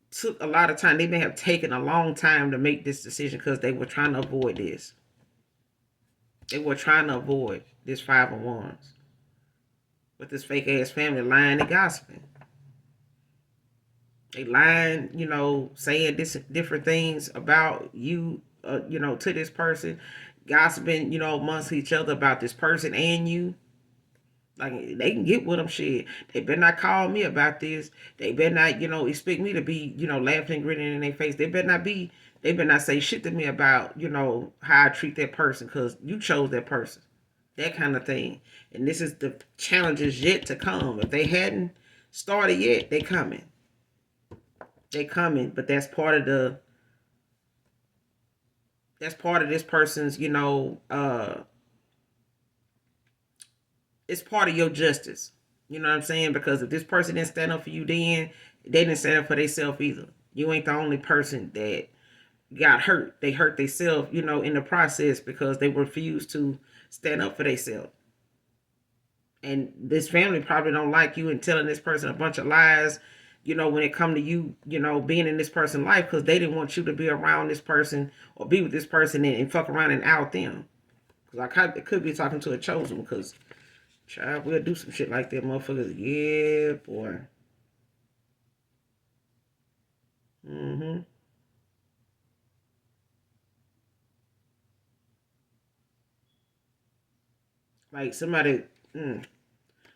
took a lot of time. They may have taken a long time to make this decision because they were trying to avoid this. They were trying to avoid this Five of Wands. With this fake ass family lying and gossiping. They lying, saying different things about you, to this person, gossiping, amongst each other about this person and you. Like they can get with them shit. They better not call me about this. They better not, expect me to be, laughing, grinning in their face. They better not be. They better not say shit to me about, how I treat that person because you chose that person. That kind of thing. And this is the challenges yet to come. If they hadn't started yet, they coming. They coming, but that's part of this person's, it's part of your justice. You know what I'm saying? Because if this person didn't stand up for you then, they didn't stand up for themselves either. You ain't the only person that got hurt. They hurt themselves, in the process because they refused to stand up for themselves. And this family probably don't like you and telling this person a bunch of lies, when it come to you, being in this person's life because they didn't want you to be around this person or be with this person and fuck around and out them. Because I could be talking to a chosen because child will do some shit like that, motherfuckers. Yeah, boy. Mm-hmm. Like somebody,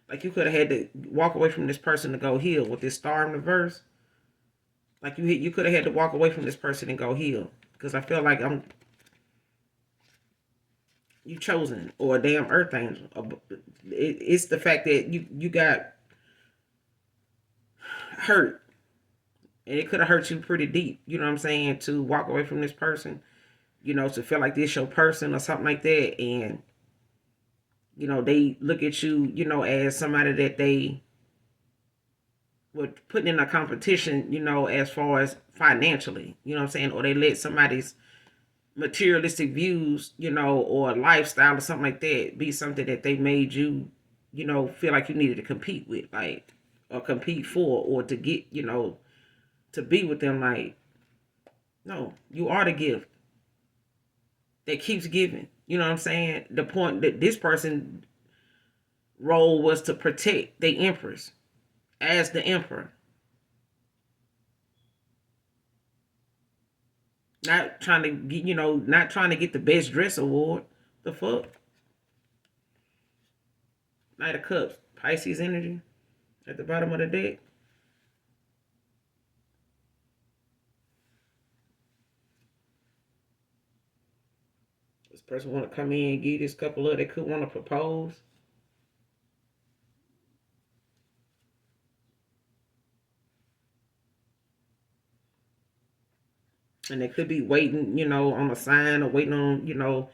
like you could have had to walk away from this person to go heal with this star in reverse. Like you could have had to walk away from this person and go heal. Because I feel like you chosen or a damn earth angel. It's the fact that you got hurt and it could have hurt you pretty deep. You know what I'm saying? To walk away from this person, to feel like this your person or something like that, and they look at you, as somebody that they were putting in a competition, as far as financially, you know what I'm saying, or they let somebody's materialistic views, or lifestyle or something like that be something that they made you, feel like you needed to compete with, like, or compete for, or to get, to be with them. Like, no, you are the gift that keeps giving. You know what I'm saying? The point that this person role was to protect the empress as the emperor, not trying to get, not trying to get the best dress award. The fuck, Knight of Cups, Pisces energy at the bottom of the deck. This person want to come in and give this couple of, they could want to propose. And they could be waiting, on a sign or waiting on,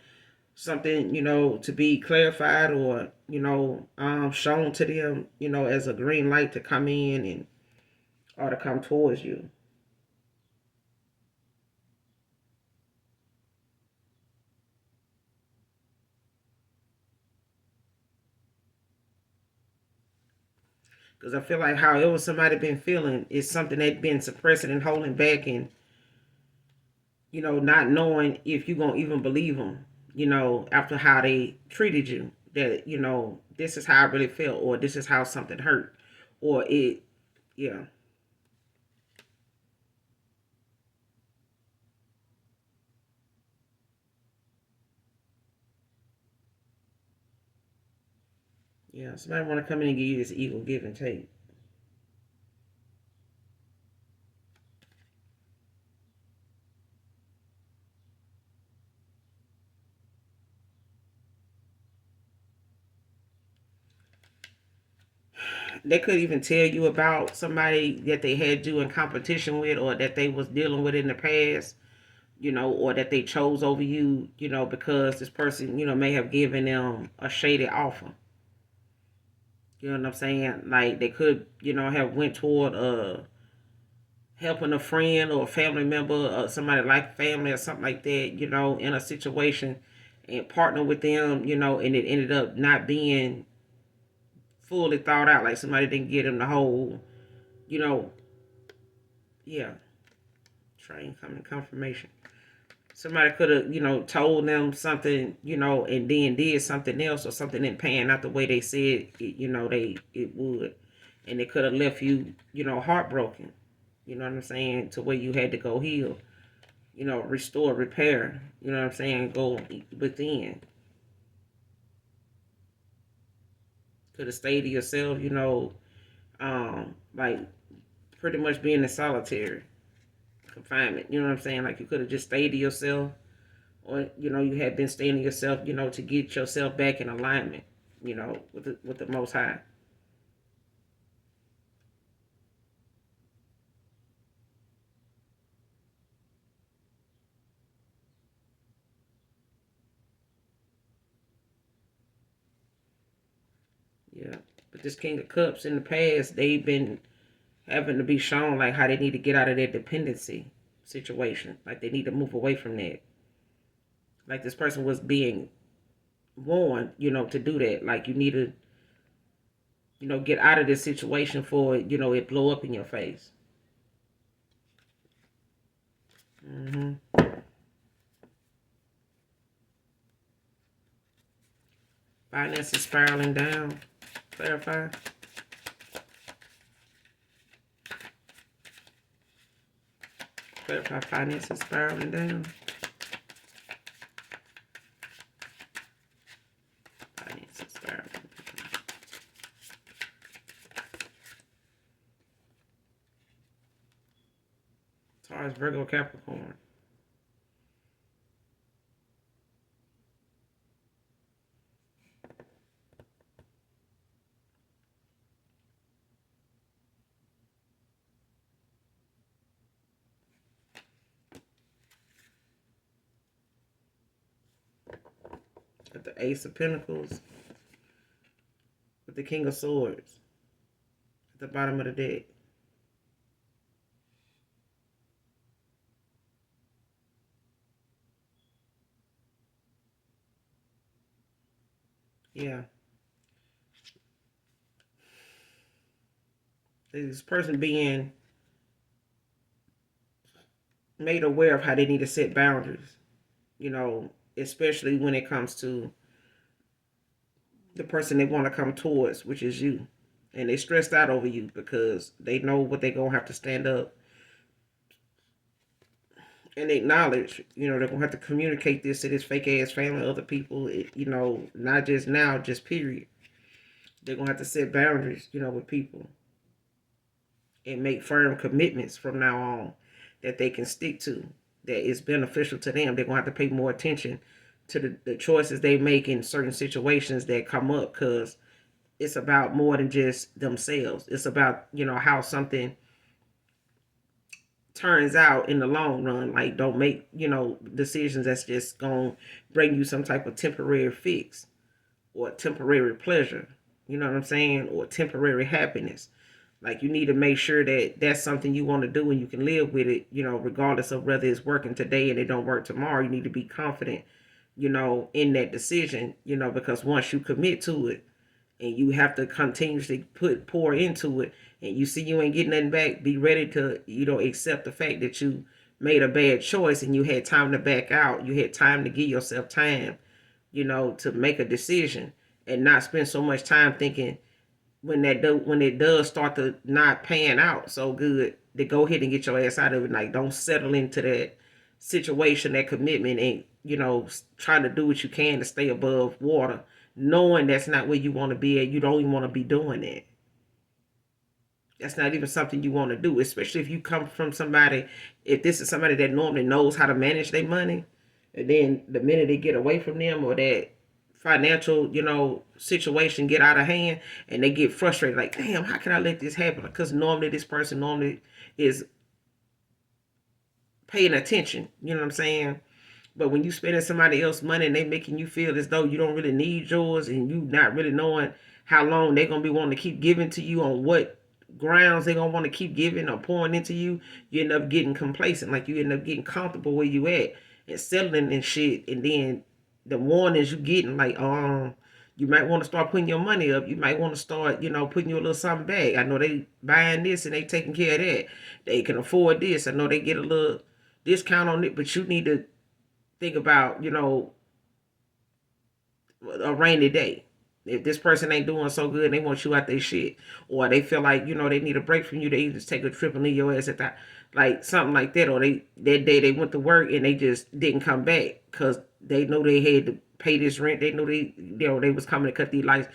something, to be clarified or, shown to them, as a green light to come in and or to come towards you. Because I feel like however somebody been feeling is something they've been suppressing and holding back and, not knowing if you're going to even believe them, after how they treated you. That, this is how I really felt or this is how something hurt. Or it, yeah. Yeah, somebody want to come in and give you this equal give and take. They could even tell you about somebody that they had you in competition with or that they was dealing with in the past, or that they chose over you, because this person, may have given them a shady offer. You know what I'm saying? Like they could, have went toward helping a friend or a family member or somebody like family or something like that, in a situation and partner with them, and it ended up not being fully thought out. Like somebody didn't get them the whole, you know, yeah, train coming confirmation. Somebody could have, told them something, and then did something else or something didn't pan out the way they said, it would, and it could have left you, heartbroken. You know what I'm saying? To where you had to go heal, restore, repair. You know what I'm saying? Go within. Could have stayed to yourself, like pretty much being in solitary confinement. You know what I'm saying? Like you could have just stayed to yourself, or you had been staying to yourself, to get yourself back in alignment, with the Most High. Yeah, but this King of Cups in the past, they've been having to be shown like how they need to get out of their dependency situation. Like they need to move away from that. Like this person was being warned, to do that. Like you need to, get out of this situation for it blow up in your face. Hmm. Finances spiraling down. Clarify. Clarify finances spiraling down. Finances spiraling. Taurus, Virgo, Capricorn. Got the Ace of Pentacles with the King of Swords at the bottom of the deck. Yeah. This person being made aware of how they need to set boundaries, you know, especially when it comes to the person they want to come towards, which is you. And they stressed out over you because they know what they're going to have to stand up and acknowledge. They're going to have to communicate this to this fake ass family, other people, not just now, just period. They're going to have to set boundaries, with people and make firm commitments from now on that they can stick to, that is beneficial to them. They're going to have to pay more attention to the choices they make in certain situations that come up, because it's about more than just themselves. It's about, how something turns out in the long run. Like, don't make, decisions that's just going to bring you some type of temporary fix or temporary pleasure. You know what I'm saying? Or temporary happiness. Like, you need to make sure that that's something you want to do and you can live with it, regardless of whether it's working today and it don't work tomorrow. You need to be confident, in that decision, because once you commit to it and you have to continuously pour into it, and you see you ain't getting nothing back, be ready to, accept the fact that you made a bad choice and you had time to back out. You had time to give yourself time, to make a decision and not spend so much time thinking when it does start to not pan out so good, to go ahead and get your ass out of it. Like, don't settle into that situation, that commitment, and trying to do what you can to stay above water, knowing that's not where you want to be at. You don't even want to be doing that. That's not even something you want to do, especially if you come from somebody. If this is somebody that normally knows how to manage their money, and then the minute they get away from them, or that financial, situation get out of hand, and they get frustrated, like, damn, how can I let this happen? Because normally this person normally is paying attention. You know what I'm saying? But when you spending somebody else's money and they making you feel as though you don't really need yours, and you not really knowing how long they're gonna be wanting to keep giving to you, on what grounds they're gonna want to keep giving or pouring into you, you end up getting complacent. Like, you end up getting comfortable where you at and settling and shit. And then the warnings you getting, like, you might want to start putting your money up. You might want to start, putting you a little something back. I know they buying this and they taking care of that. They can afford this. I know they get a little discount on it, but you need to think about, a rainy day. If this person ain't doing so good and they want you out their shit, or they feel like, they need a break from you, they just take a trip and leave your ass at that, like something like that. Or that day they went to work and they just didn't come back because they know they had to pay this rent. They know they was coming to cut these lights.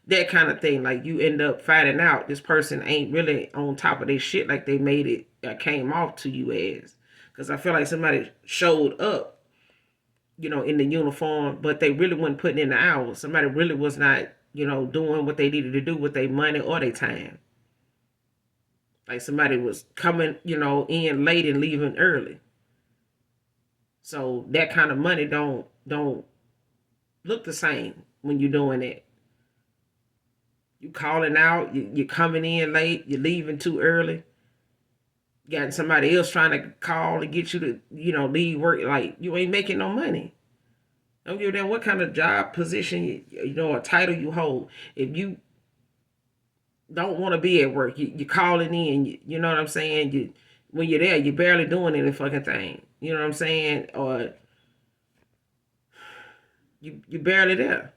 That kind of thing. Like, you end up finding out this person ain't really on top of their shit like they made it, came off to you as. Because I feel like somebody showed up, in the uniform, but they really wasn't putting in the hours. Somebody really was not, doing what they needed to do with their money or their time. Like, somebody was coming, in late and leaving early. So that kind of money don't look the same when you're doing it. You calling out, you're coming in late, you're leaving too early. You got somebody else trying to call and get you to, leave work. Like, you ain't making no money. Don't give a damn what kind of job position, or title you hold. If you don't want to be at work, you're calling in. You know what I'm saying? When you're there, you're barely doing any fucking thing. You know what I'm saying? Or you're barely there.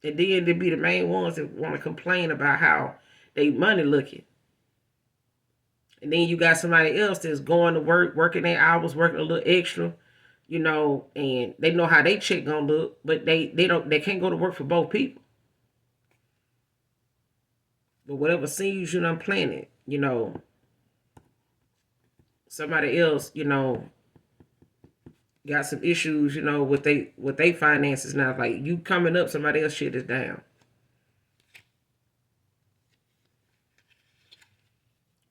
And then they be the main ones that want to complain about how they money looking. And then you got somebody else that's going to work, working their hours, working a little extra, and they know how they check gonna look, but they can't go to work for both people. But whatever seeds you done planted, somebody else, got some issues, with they finances now. Like, you coming up, somebody else shit is down.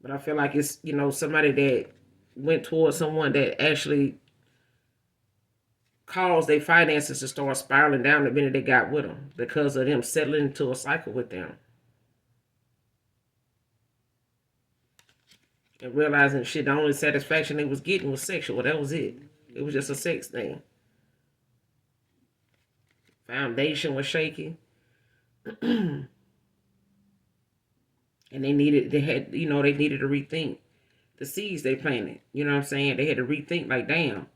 But I feel like it's, somebody that went towards someone that actually caused their finances to start spiraling down the minute they got with them, because of them settling into a cycle with them. And realizing shit, the only satisfaction they was getting was sexual. That was it. It was just a sex thing. Foundation was shaky. And they needed to rethink the seeds they planted. You know what I'm saying? They had to rethink, like, damn,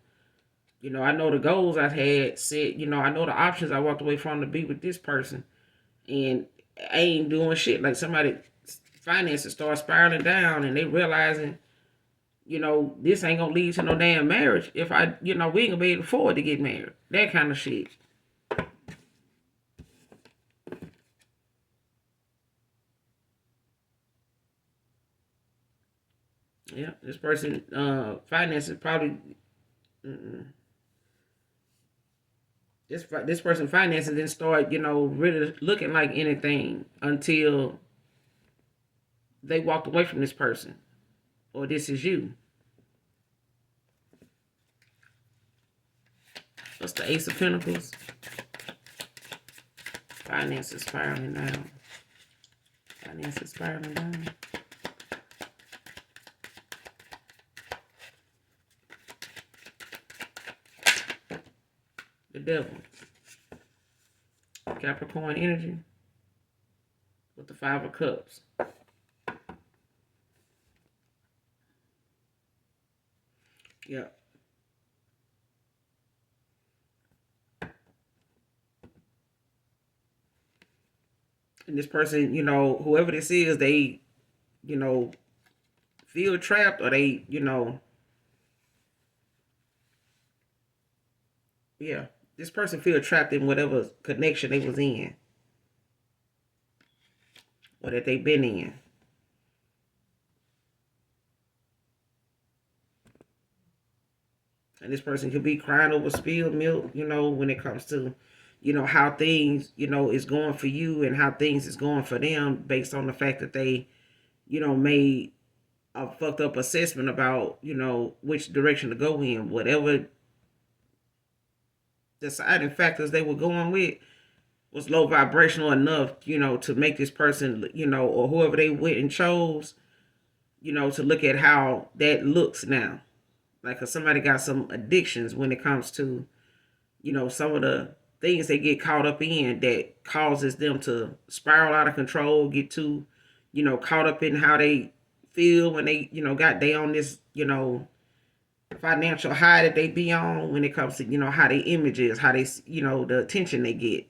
I know the goals I had set. I know the options I walked away from to be with this person, and I ain't doing shit. Like somebody finances start spiraling down, and they realizing, this ain't gonna lead to no damn marriage. If we ain't gonna be able to afford to get married. That kind of shit. Yeah, this person finances probably. Mm-mm. This person finances didn't start, really looking like anything until they walked away from this person, or this is you. What's the Ace of Pentacles? Finances spiraling down. Finances spiraling down. The Devil. Capricorn energy with the Five of Cups. Yeah. And this person, whoever this is, they, you know, feel trapped, or they, yeah, this person feel trapped in whatever connection they was in, or that they've been in. And this person could be crying over spilled milk, when it comes to, how things, is going for you and how things is going for them based on the fact that they, made a fucked up assessment about, which direction to go in. Whatever deciding factors they were going with was low vibrational enough, to make this person, or whoever they went and chose, to look at how that looks now. Like, cause somebody got some addictions when it comes to, some of the things they get caught up in that causes them to spiral out of control, get too, caught up in how they feel when they, got they on this, financial high that they be on, when it comes to, how they image is, how they, the attention they get,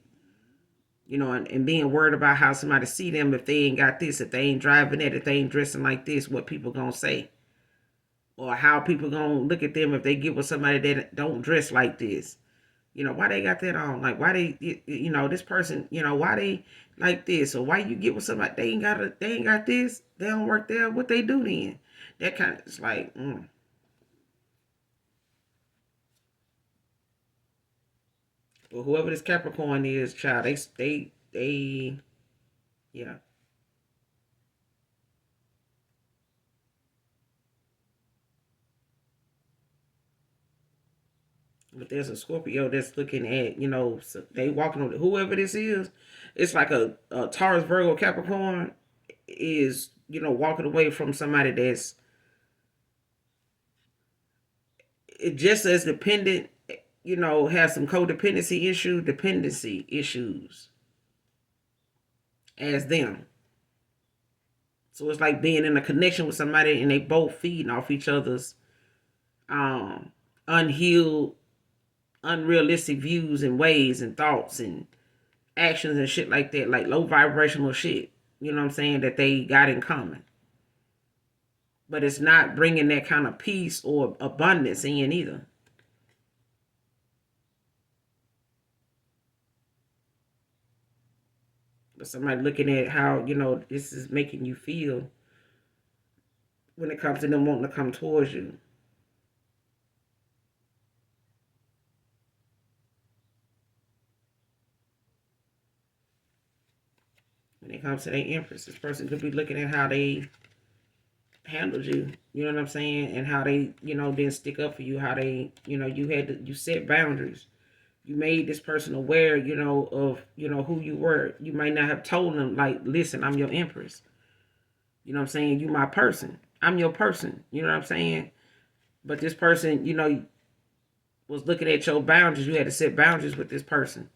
and being worried about how somebody see them if they ain't got this, if they ain't driving that, if they ain't dressing like this, what people gonna say, or how people gonna look at them if they get with somebody that don't dress like this. Why they got that on? Like, why they, this person, why they like this, or why you get with somebody they ain't got this, they don't work there. What they do then? That kind of, it's like, Well, whoever this Capricorn is, child, they, yeah. But there's a Scorpio that's looking at, so they walking on whoever this is. It's like a Taurus, Virgo, Capricorn is, walking away from somebody that's just as dependent, has some codependency issue, dependency issues as them. So it's like being in a connection with somebody and they both feeding off each other's um unhealed, unrealistic views and ways and thoughts and actions and shit like that, like low vibrational shit. You know what I'm saying? That they got in common, but it's not bringing that kind of peace or abundance in either. But somebody looking at how this is making you feel when it comes to them wanting to come towards you. When it comes to their Empress, this person could be looking at how they handled you, you know what I'm saying, and how they, didn't stick up for you, how they, you set boundaries. You made this person aware, of, who you were. You might not have told them, like, listen, I'm your Empress. You know what I'm saying? You my person. I'm your person. You know what I'm saying? But this person, was looking at your boundaries. You had to set boundaries with this person.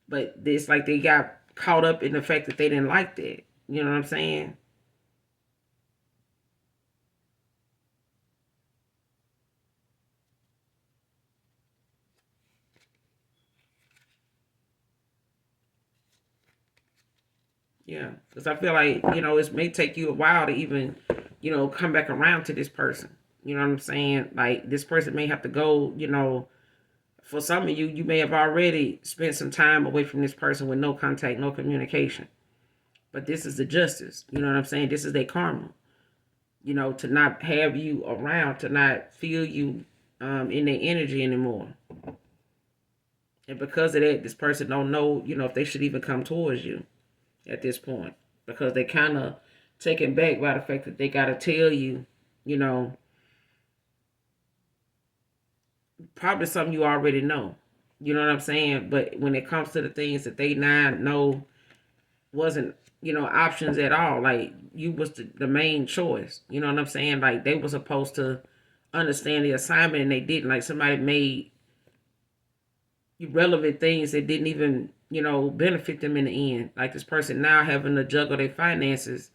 But it's like they got caught up in the fact that they didn't like that. You know what I'm saying? Yeah, because I feel like, it may take you a while to even, come back around to this person. You know what I'm saying? Like, this person may have to go, for some of you, you may have already spent some time away from this person with no contact, no communication. But this is the justice. You know what I'm saying? This is their karma. To not have you around, to not feel you in their energy anymore. And because of that, this person don't know, if they should even come towards you at this point. Because they kind of taken back by the fact that they got to tell you, you know, probably something you already know. You know what I'm saying? But when it comes to the things that they now know wasn't, options at all, like you was the main choice. You know what I'm saying? Like they were supposed to understand the assignment and they didn't. Like somebody made irrelevant things that didn't even, benefit them in the end. Like this person now having to juggle their finances,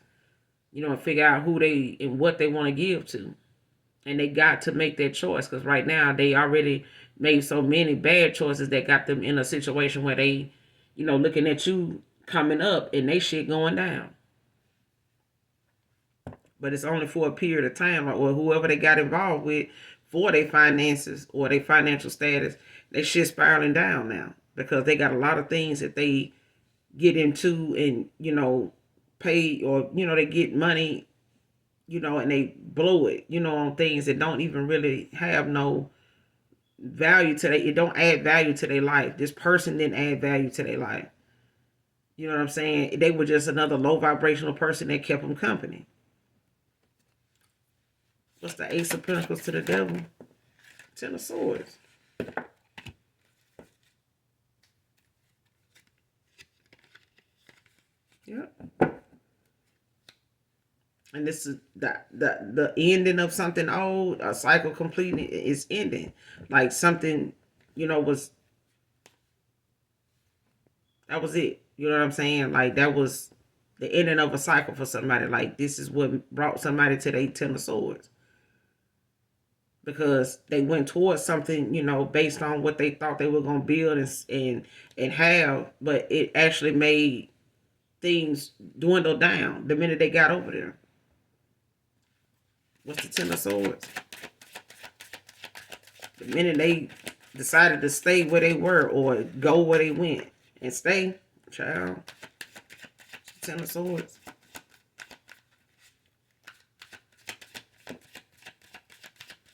and figure out who they and what they want to give to. And they got to make that choice because right now they already made so many bad choices that got them in a situation where they, looking at you coming up and they shit going down. But it's only for a period of time, or whoever they got involved with for their finances or their financial status, they shit spiraling down now because they got a lot of things that they get into and pay, or they get money, and they blow it, on things that don't even really have no value to it don't add value to their life. This person didn't add value to their life. You know what I'm saying? They were just another low vibrational person that kept them company. What's the Ace of Pentacles to the Devil? Ten of Swords. Yep. And this is the ending of something old, a cycle completing is ending. Like something, was that was it. You know what I'm saying? Like that was the ending of a cycle for somebody. Like this is what brought somebody to their Ten of Swords. Because they went towards something, based on what they thought they were gonna build and have, but it actually made things dwindle down the minute they got over there. What's the Ten of Swords? The minute they decided to stay where they were or go where they went and stay, child. Ten of Swords.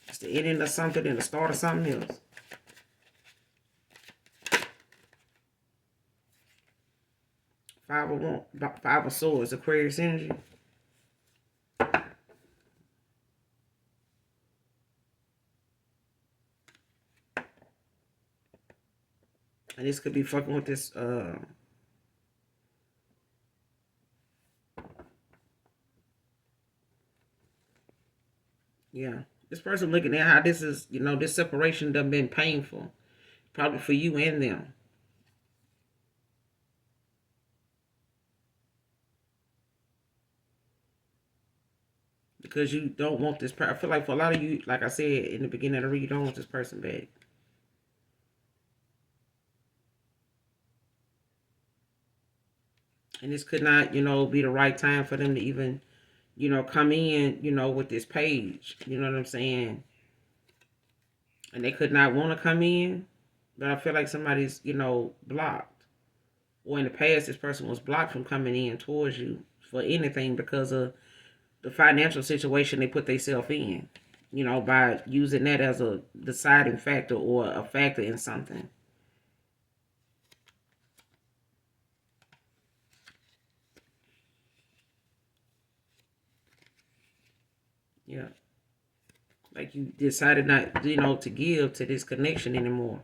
It's the ending of something and the start of something else. Five of Swords, Aquarius energy. And this could be fucking with this yeah. This person looking at how this is, this separation done been painful. Probably for you and them. Because you don't want this person. I feel like for a lot of you, like I said in the beginning of the read, you don't want this person back. And this could not, be the right time for them to even, come in, with this page. You know what I'm saying? And they could not want to come in, but I feel like somebody's, blocked. Or in the past, this person was blocked from coming in towards you for anything because of the financial situation they put themselves in, by using that as a deciding factor or a factor in something. Yeah. Like you decided not, to give to this connection anymore.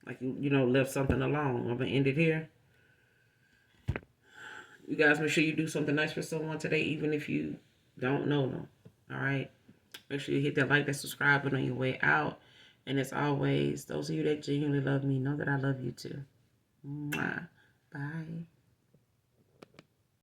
Like you left something alone. I'm gonna end it here. You guys make sure you do something nice for someone today, even if you don't know them. All right. Make sure you hit that like, that subscribe button on your way out. And as always, those of you that genuinely love me know that I love you too. Mwah. Bye.